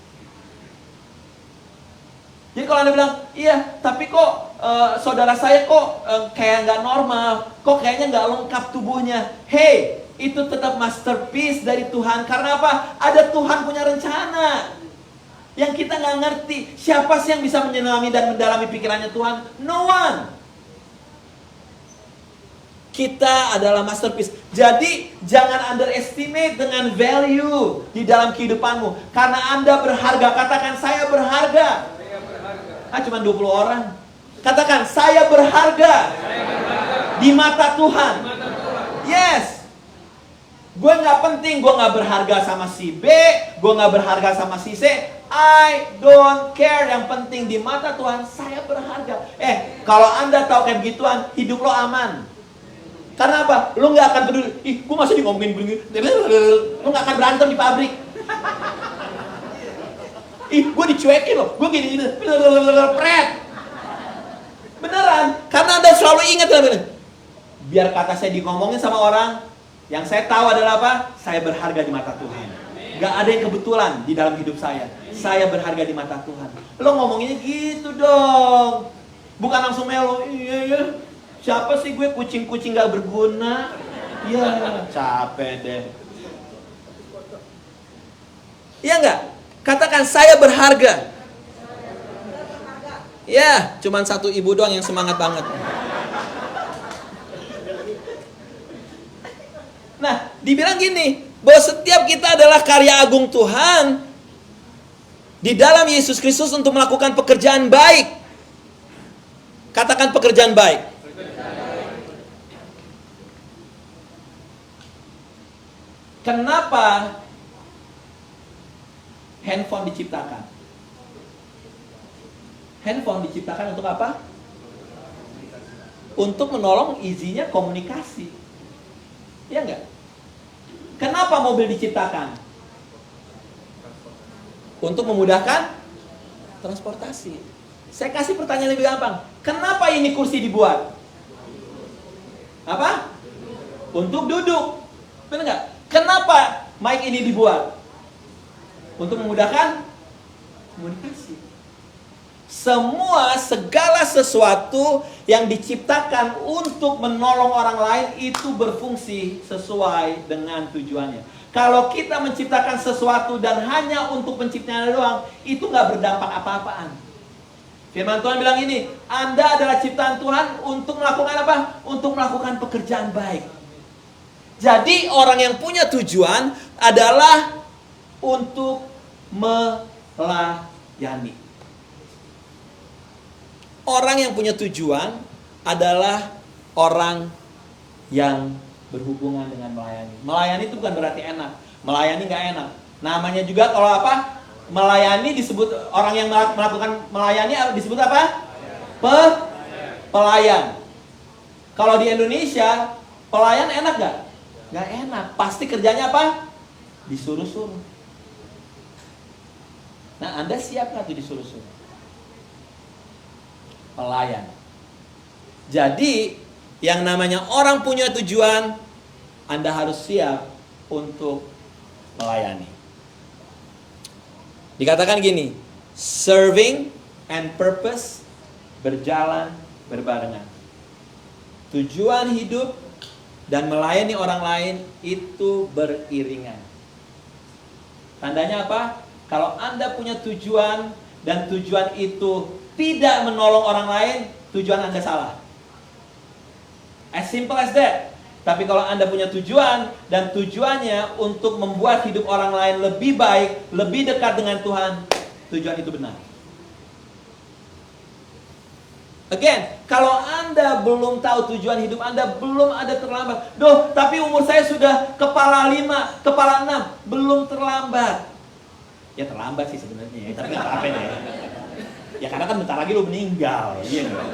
Jadi kalau Anda bilang, iya tapi kok saudara saya kok kayak gak normal, kok kayaknya gak lengkap tubuhnya. Hey, itu tetap masterpiece dari Tuhan. Karena apa? Ada Tuhan punya rencana yang kita gak ngerti. Siapa sih yang bisa menyelami dan mendalami pikirannya Tuhan? No one. Kita adalah masterpiece. Jadi jangan underestimate dengan value di dalam kehidupanmu. Karena Anda berharga. Katakan, saya berharga. Cuma 20 orang. Katakan, saya berharga di mata Tuhan. Yes. Gue gak penting, gue gak berharga sama si B, gue gak berharga sama si C. I don't care. Yang penting di mata Tuhan, saya berharga. Kalau Anda tahu kayak begituan, hidup lo aman. Karena apa? Lo gak akan peduli. Ih, gue masih ngomongin begini. Lo gak akan berantem di pabrik. Ih, gue dicuekin loh. Gue gini-gini. Pret. Beneran. Karena Anda selalu ingat. Biar kata saya ngomongin sama orang, yang saya tahu adalah apa? Saya berharga di mata Tuhan. Gak ada yang kebetulan di dalam hidup saya. Saya berharga di mata Tuhan. Lo ngomonginnya gitu dong. Bukan langsung melo. Iya. Siapa sih gue, kucing-kucing gak berguna? Ya, capek deh. Iya gak? Katakan, saya berharga. Ya, cuman satu ibu doang yang semangat banget. Nah, dibilang gini, bahwa setiap kita adalah karya agung Tuhan di dalam Yesus Kristus untuk melakukan pekerjaan baik. Katakan, pekerjaan baik. Kenapa handphone diciptakan? Handphone diciptakan untuk apa? Untuk menolong easy-nya komunikasi. Iya enggak? Kenapa mobil diciptakan? Untuk memudahkan transportasi. Saya kasih pertanyaan lebih gampang. Kenapa ini kursi dibuat? Apa? Untuk duduk. Benar enggak? Kenapa mic ini dibuat? Untuk memudahkan komunikasi. Segala sesuatu yang diciptakan untuk menolong orang lain itu berfungsi sesuai dengan tujuannya. Kalau kita menciptakan sesuatu dan hanya untuk penciptanya doang, itu gak berdampak apa-apaan. Firman Tuhan bilang ini, Anda adalah ciptaan Tuhan untuk melakukan apa? Untuk melakukan pekerjaan baik. Jadi orang yang punya tujuan adalah untuk melayani. Orang yang punya tujuan adalah orang yang berhubungan dengan melayani. Melayani itu bukan berarti enak. Melayani gak enak. Namanya juga kalau apa? Melayani disebut, orang yang melakukan melayani disebut apa? Pelayan. Kalau di Indonesia, Pelayan enak gak? Gak enak. Pasti kerjanya apa? Disuruh-suruh. Nah, Anda siap gak tuh disuruh-suruh? Pelayan. Jadi, yang namanya orang punya tujuan, Anda harus siap untuk melayani. Dikatakan gini, serving and purpose berjalan berbarengan. Tujuan hidup dan melayani orang lain itu beriringan. Tandanya apa? Kalau Anda punya tujuan dan tujuan itu tidak menolong orang lain, tujuan Anda salah. As simple as that. Tapi kalau Anda punya tujuan dan tujuannya untuk membuat hidup orang lain lebih baik, lebih dekat dengan Tuhan, tujuan itu benar. Again, kalau Anda belum tahu tujuan hidup Anda, belum ada terlambat. Duh, tapi umur saya sudah kepala 5, kepala 6, belum terlambat. Ya terlambat sih sebenarnya, tapi nggak apa-apa deh. Ya karena kan bentar lagi lu meninggal, iya nggak?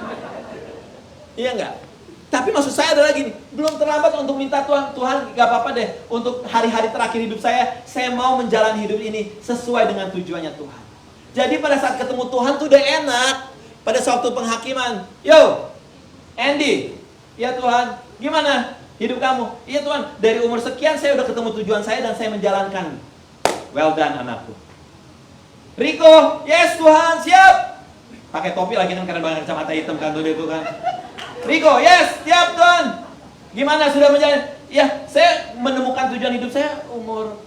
Iya nggak? Tapi maksud saya adalah gini, belum terlambat untuk minta Tuhan gak apa-apa deh, untuk hari-hari terakhir hidup saya mau menjalani hidup ini sesuai dengan tujuannya Tuhan. Jadi pada saat ketemu Tuhan tuh udah enak. Pada suatu penghakiman, yo, Andy, ya Tuhan, gimana hidup kamu? Iya Tuhan, dari umur sekian saya udah ketemu tujuan saya dan saya menjalankan. Well done anakku. Rico, yes Tuhan, siap. Pakai topi lagi kan, karena banyak kacamata hitam kan tuh itu kan. Rico, yes, siap Tuhan. Gimana sudah menjalani? Ya, saya menemukan tujuan hidup saya umur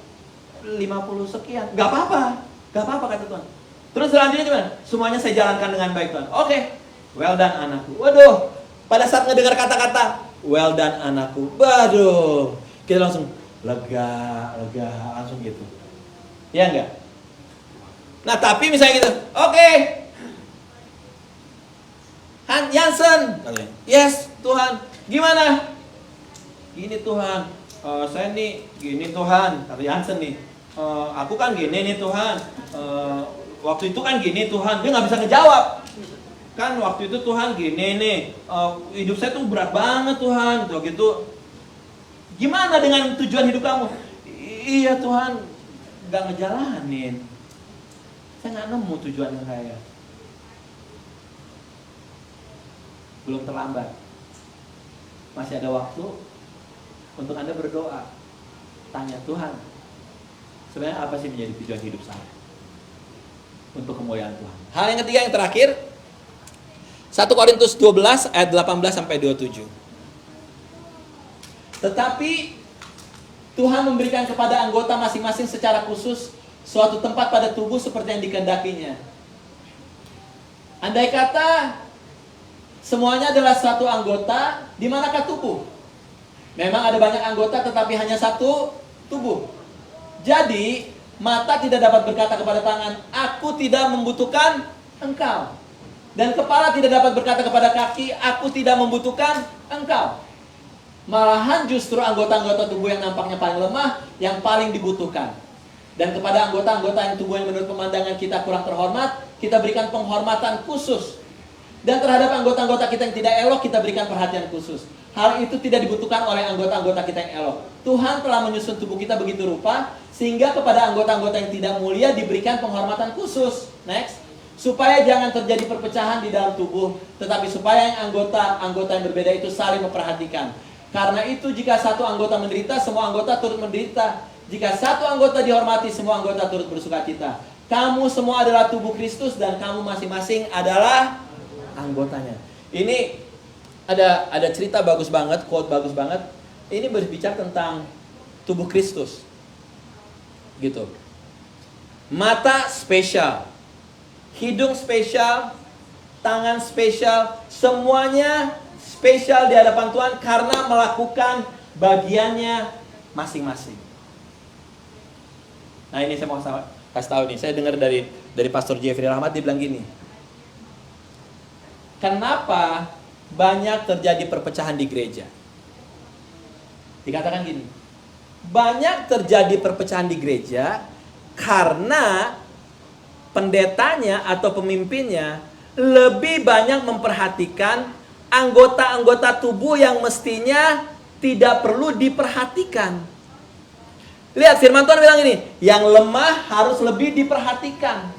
50 sekian. Gak apa-apa kata Tuhan. Terus selanjutnya gimana? Semuanya saya jalankan dengan baik Tuhan. Oke, well done anakku. Waduh, pada saat mendengar kata-kata well done anakku, waduh, kita langsung lega, langsung gitu. Ya enggak? Nah tapi misalnya gitu, oke, Jansen, yes Tuhan, gimana? Gini Tuhan, saya nih gini Tuhan, kata Jansen nih, aku kan gini nih Tuhan, waktu itu kan gini Tuhan, dia nggak bisa ngejawab. Kan waktu itu Tuhan gini nih, hidup saya tuh berat banget Tuhan, tuh gitu. Gimana dengan tujuan hidup kamu? Iya Tuhan, nggak ngejalanin. Saya nggak nemu tujuan saya. Belum terlambat. Masih ada waktu untuk Anda berdoa. Tanya Tuhan, sebenarnya apa sih menjadi tujuan hidup saya? Untuk kemuliaan Tuhan. Hal yang ketiga yang terakhir, 1 Korintus 12 ayat 18 sampai 27. Tetapi Tuhan memberikan kepada anggota masing-masing secara khusus suatu tempat pada tubuh seperti yang dikehendakinya. Andai kata semuanya adalah satu anggota, di manakah tubuh? Memang ada banyak anggota tetapi hanya satu tubuh. Jadi mata tidak dapat berkata kepada tangan, aku tidak membutuhkan engkau. Dan kepala tidak dapat berkata kepada kaki, aku tidak membutuhkan engkau. Malahan justru anggota-anggota tubuh yang nampaknya paling lemah, yang paling dibutuhkan. Dan kepada anggota-anggota yang tubuh yang menurut pemandangan kita kurang terhormat, kita berikan penghormatan khusus. Dan terhadap anggota-anggota kita yang tidak elok, kita berikan perhatian khusus. Hal itu tidak dibutuhkan oleh anggota-anggota kita yang elok. Tuhan telah menyusun tubuh kita begitu rupa, sehingga kepada anggota-anggota yang tidak mulia diberikan penghormatan khusus. Next. Supaya jangan terjadi perpecahan di dalam tubuh, tetapi supaya yang anggota yang berbeda itu saling memperhatikan. Karena itu jika satu anggota menderita, semua anggota turut menderita. Jika satu anggota dihormati, semua anggota turut bersukacita. Kamu semua adalah tubuh Kristus dan kamu masing-masing adalah anggotanya. Ini ada cerita bagus banget, quote bagus banget. Ini berbicara tentang tubuh Kristus. Gitu. Mata spesial, hidung spesial, tangan spesial, semuanya spesial di hadapan Tuhan karena melakukan bagiannya masing-masing. Nah ini saya mau kasih tahu nih, saya dengar dari Pastor Jeffrey Rahmat, dia bilang gini. Kenapa banyak terjadi perpecahan di gereja? Dikatakan gini, banyak terjadi perpecahan di gereja karena pendetanya atau pemimpinnya lebih banyak memperhatikan anggota-anggota tubuh yang mestinya tidak perlu diperhatikan. Lihat firman Tuhan bilang ini, yang lemah harus lebih diperhatikan.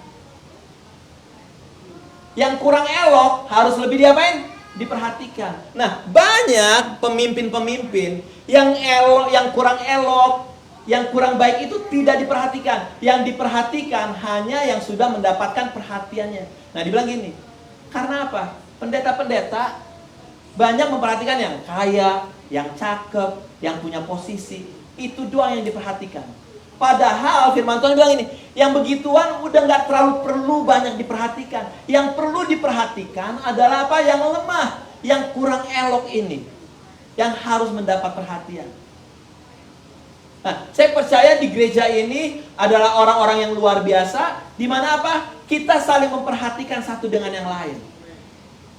Yang kurang elok harus lebih diapain? Diperhatikan. Nah, banyak pemimpin-pemimpin yang elok, yang kurang elok, yang kurang baik itu tidak diperhatikan. Yang diperhatikan hanya yang sudah mendapatkan perhatiannya. Nah, dibilang gini, karena apa? Pendeta-pendeta banyak memperhatikan yang kaya, yang cakep, yang punya posisi. Itu doang yang diperhatikan. Padahal firman Tuhan bilang ini, yang begituan udah gak terlalu perlu banyak diperhatikan. Yang perlu diperhatikan adalah apa? Yang lemah, yang kurang elok ini, yang harus mendapat perhatian. Nah, saya percaya di gereja ini adalah orang-orang yang luar biasa, di mana apa? Kita saling memperhatikan satu dengan yang lain.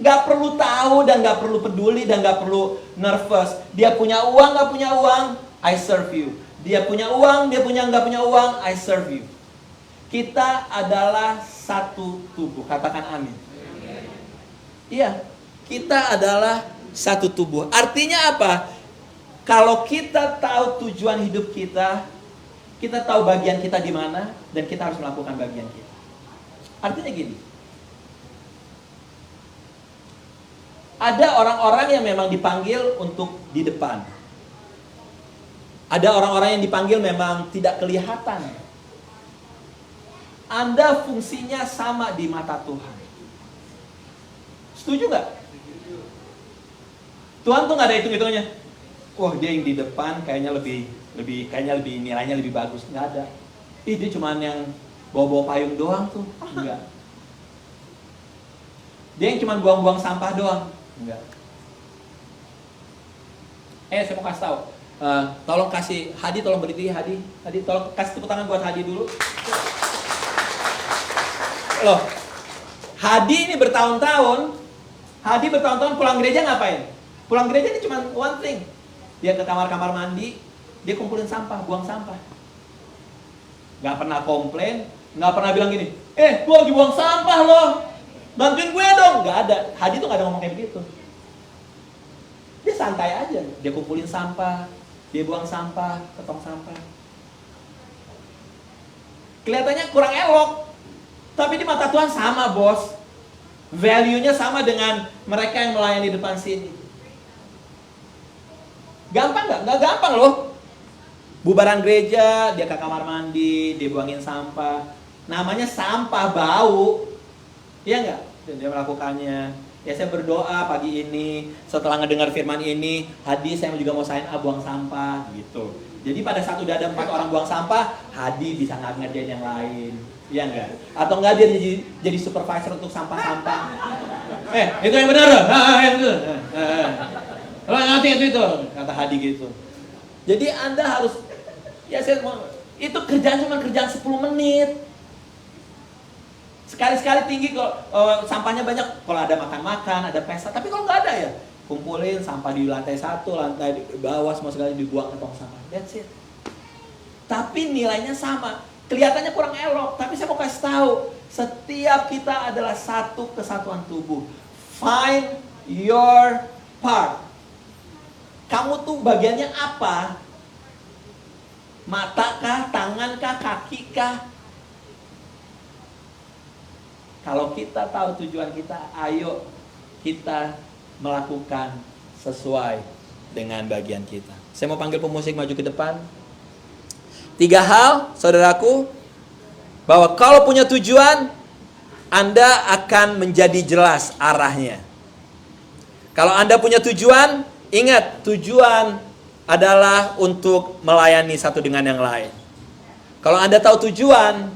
Gak perlu tahu dan gak perlu peduli dan gak perlu nervous. Dia punya uang, gak punya uang, I serve you. Dia punya uang, dia punya nggak punya uang, I serve you. Kita adalah satu tubuh. Katakan amin. Iya, kita adalah satu tubuh. Artinya apa? Kalau kita tahu tujuan hidup kita, kita tahu bagian kita di mana, dan kita harus melakukan bagian kita. Artinya gini. Ada orang-orang yang memang dipanggil untuk di depan. Ada orang-orang yang dipanggil memang tidak kelihatan. Anda fungsinya sama di mata Tuhan. Setuju gak? Tuhan tuh gak ada hitung-hitungnya. Wah, dia yang di depan kayaknya lebih nilainya lebih bagus. Gak ada. Dia cuman yang bawa-bawa payung doang tuh. Enggak. Dia yang cuman buang-buang sampah doang. Enggak. Saya mau kasih tahu. Tolong kasih Hadi, tolong berdiri Hadi, tolong kasih tepuk tangan buat Hadi dulu. Loh, Hadi ini bertahun-tahun pulang gereja ngapain? Pulang gereja ini cuma one thing. Dia ke kamar-kamar mandi, dia kumpulin sampah, buang sampah. Gak pernah komplain, gak pernah bilang gini, gue lagi buang sampah loh, bantuin gue dong. Gak ada, Hadi tuh gak ada ngomong kayak begitu. Dia santai aja, dia kumpulin sampah, dia buang sampah ke tong sampah. Kelihatannya kurang elok, tapi di mata Tuhan sama, bos. Value-nya sama dengan mereka yang melayani di depan sini. Gampang nggak? Nggak gampang loh. Bubaran gereja, dia ke kamar mandi, dia buangin sampah. Namanya sampah bau. Iya nggak? Dan dia melakukannya. Ya, saya berdoa pagi ini, setelah ngedengar firman ini, Hadi saya juga mau sign up buang sampah gitu. Jadi pada saat udah ada 4 orang buang sampah, Hadi bisa ngerjain yang lain. Iya enggak? Atau enggak dia jadi supervisor untuk sampah-sampah. Itu yang benar loh. Itu. Lo ngerti itu, kata Hadi gitu. Jadi Anda harus, itu kerjaan cuma kerjaan 10 menit. Sekali-sekali tinggi kalau sampahnya banyak, kalau ada makan-makan, ada pesta. Tapi kalau nggak ada ya, kumpulin sampah di lantai 1, lantai di bawah, semua sekali dibuang ke tong sampah. That's it. Tapi nilainya sama. Kelihatannya kurang elok, tapi saya mau kasih tahu, setiap kita adalah satu kesatuan tubuh. Find your part. Kamu tuh bagiannya apa? Mata kah, tangan kah, kaki kah? Kalau kita tahu tujuan kita, ayo kita melakukan sesuai dengan bagian kita. Saya mau panggil pemusik maju ke depan. 3 hal, saudaraku, bahwa kalau punya tujuan, Anda akan menjadi jelas arahnya. Kalau Anda punya tujuan, ingat, tujuan adalah untuk melayani satu dengan yang lain. Kalau Anda tahu tujuan,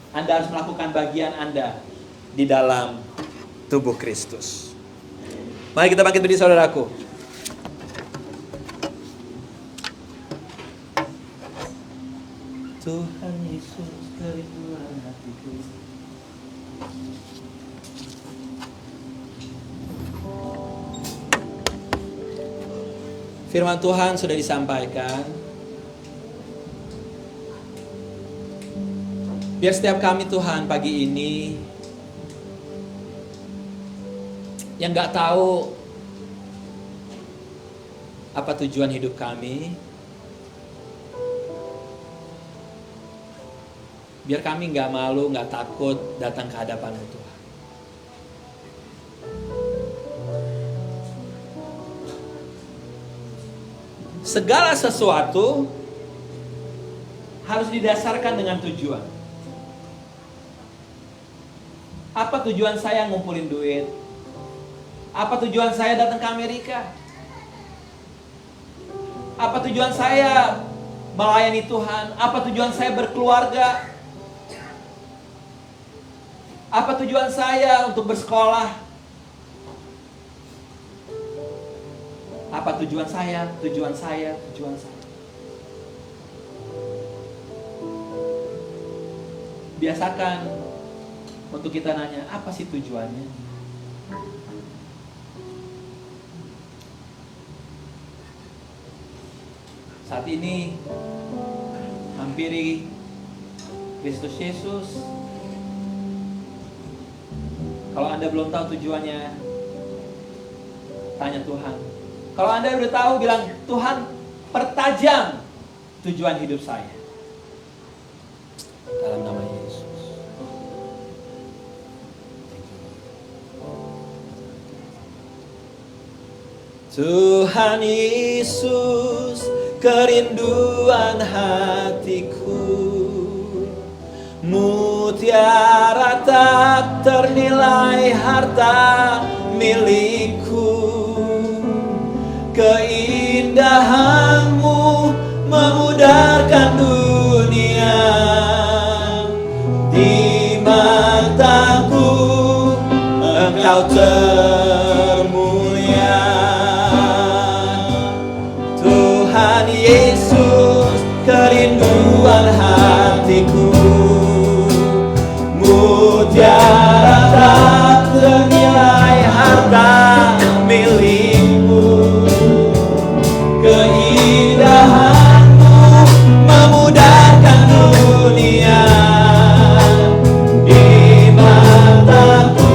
Anda harus melakukan bagian Anda di dalam tubuh Kristus. Mari kita bangkit berdiri, saudaraku. Tuhan Yesus kerinduan hatiku. Firman Tuhan sudah disampaikan. Biar setiap kami Tuhan pagi ini yang gak tahu Apa tujuan hidup kami? Biar kami gak malu, gak takut datang ke hadapan-Mu Tuhan. Segala sesuatu harus didasarkan dengan tujuan. Apa tujuan saya ngumpulin duit? Apa tujuan saya datang ke Amerika? Apa tujuan saya melayani Tuhan? Apa tujuan saya berkeluarga? Apa tujuan saya untuk bersekolah? Apa tujuan saya? Tujuan saya. Biasakan untuk kita nanya, apa sih tujuannya? Saat ini hampiri Kristus Yesus. Kalau Anda belum tahu tujuannya, tanya Tuhan. Kalau Anda udah tahu, bilang, Tuhan, pertajam tujuan hidup saya. Dalam nama Yesus. Tuhan Yesus, kerinduan hatiku, mutiara tak ternilai harta milikku. Keindahan-Mu memudarkan dunia. Di mataku Engkau termulia. Tuhan Yesus, kerinduan hatiku, mutiara tak ternilai harta milikmu. Keindahan-Mu memudarkan dunia. Di mataku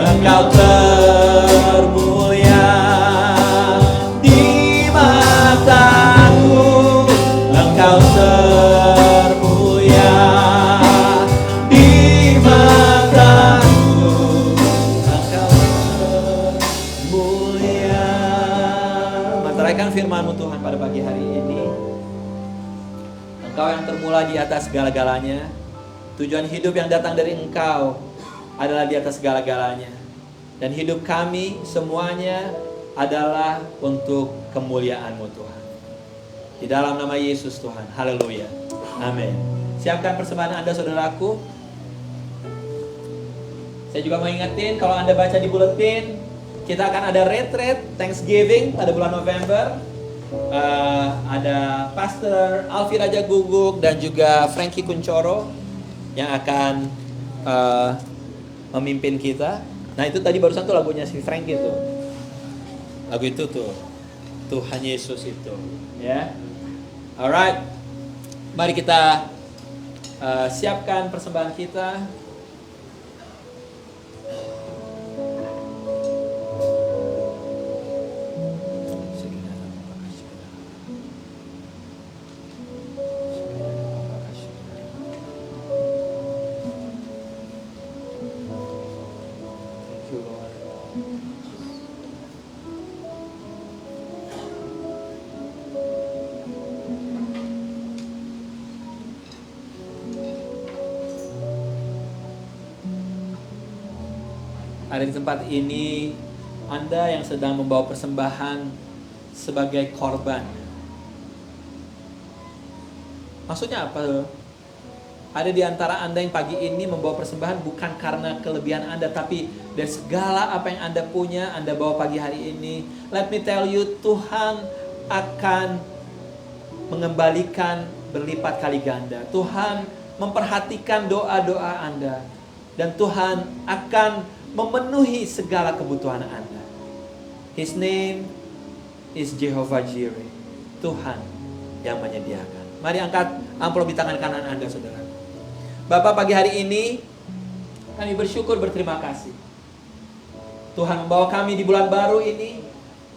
Engkau termulia. Di mataku Engkau termulia. Di mataku Engkau termulia. Meteraikan firman-Mu Tuhan pada pagi hari ini. Engkau yang termula di atas segala-galanya. Tujuan hidup yang datang dari Engkau adalah di atas segala-galanya. Dan hidup kami semuanya adalah untuk kemuliaan-Mu Tuhan. Di dalam nama Yesus Tuhan. Haleluya. Amin. Siapkan persembahan Anda, saudaraku. Saya juga mau ingetin, kalau Anda baca di buletin, kita akan ada retreat Thanksgiving pada bulan November. Ada Pastor Alfi Raja Guguk dan juga Frankie Kuncoro yang akan memimpin kita. Nah itu tadi barusan tuh lagunya si Frankie tuh. Lagu itu tuh, Tuhan Yesus itu, ya. Alright, mari kita siapkan persembahan kita. Ada di tempat ini Anda yang sedang membawa persembahan sebagai korban. Maksudnya apa? Ada di antara Anda yang pagi ini membawa persembahan bukan karena kelebihan Anda, tapi dari segala apa yang Anda punya, Anda bawa pagi hari ini. Let me tell you, Tuhan akan mengembalikan berlipat kali ganda. Tuhan memperhatikan doa-doa Anda. Dan Tuhan akan memenuhi segala kebutuhan Anda. His name is Jehovah Jireh. Tuhan yang menyediakan. Mari angkat amplop di tangan kanan Anda, saudara. Bapak, pagi hari ini kami bersyukur, berterima kasih. Tuhan membawa kami di bulan baru ini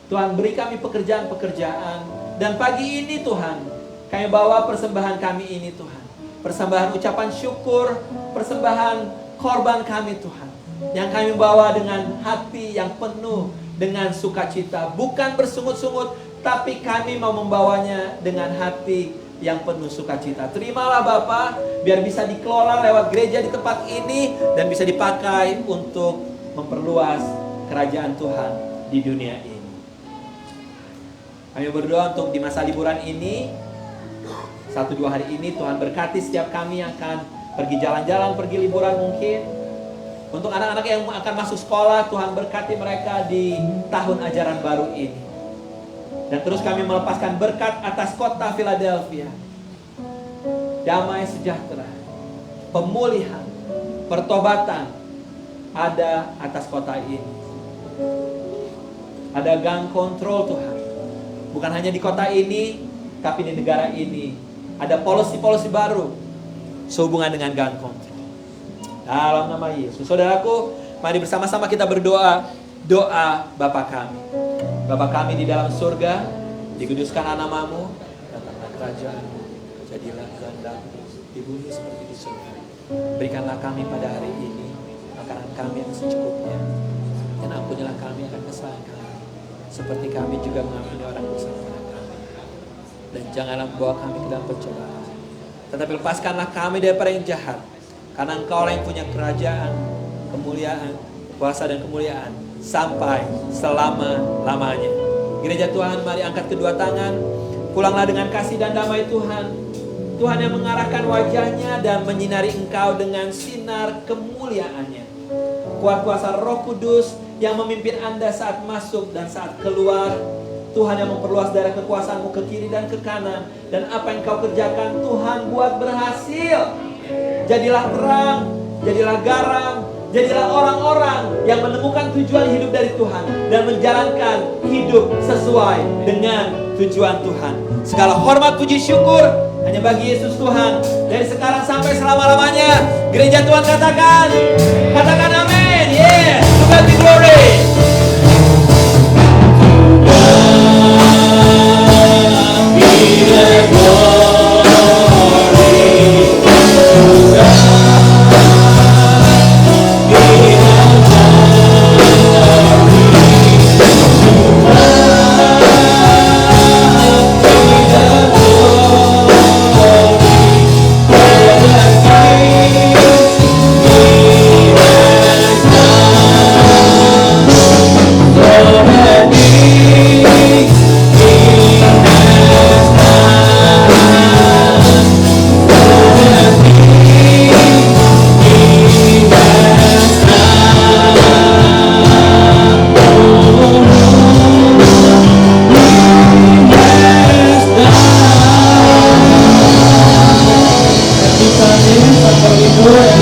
Tuhan, beri kami pekerjaan-pekerjaan. Dan pagi ini Tuhan, kami bawa persembahan kami ini Tuhan. Persembahan ucapan syukur, persembahan korban kami Tuhan. Yang kami bawa dengan hati yang penuh dengan sukacita. Bukan bersungut-sungut, tapi kami mau membawanya dengan hati yang penuh sukacita. Terimalah Bapa, biar bisa dikelola lewat gereja di tempat ini dan bisa dipakai untuk memperluas kerajaan Tuhan di dunia ini. Kami berdoa untuk di masa liburan ini, 1-2 hari ini Tuhan berkati setiap kami yang akan pergi jalan-jalan, pergi liburan mungkin. Untuk anak-anak yang akan masuk sekolah, Tuhan berkati mereka di tahun ajaran baru ini. Dan terus kami melepaskan berkat atas kota Philadelphia. Damai sejahtera, pemulihan, pertobatan ada atas kota ini. Ada gang kontrol Tuhan. Bukan hanya di kota ini, tapi di negara ini. Ada policy-policy baru sehubungan dengan gang kontrol. Dalam nama Yesus. Saudaraku, mari bersama-sama kita berdoa. Doa Bapa kami. Bapa kami di dalam surga, dikuduskanlah namamu, datanglah kerajaanmu, jadilah kehendak-Mu di bumi seperti di surga. Berikanlah kami pada hari ini makanan kami yang secukupnya, dan ampunilah kami akan kesalahan kami, seperti kami juga mengampuni orang bersalah pada kami. Dan janganlah membawa kami ke dalam pencobaan, tetapi lepaskanlah kami daripada yang jahat, karena Engkau yang punya kerajaan, kemuliaan, kuasa dan kemuliaan sampai selama-lamanya. Gereja Tuhan, mari angkat kedua tangan. Pulanglah dengan kasih dan damai Tuhan. Tuhan yang mengarahkan wajahnya dan menyinari engkau dengan sinar kemuliaannya. Kuat kuasa Roh Kudus yang memimpin Anda saat masuk dan saat keluar. Tuhan yang memperluas daerah kekuasaanmu ke kiri dan ke kanan. Dan apa yang kau kerjakan Tuhan buat berhasil. Jadilah terang, jadilah garam, jadilah orang-orang yang menemukan tujuan hidup dari Tuhan dan menjalankan hidup sesuai dengan tujuan Tuhan. Segala hormat, puji, syukur hanya bagi Yesus Tuhan, dari sekarang sampai selama-lamanya. Gereja Tuhan katakan amin. Yeah, to God be glory. Sampai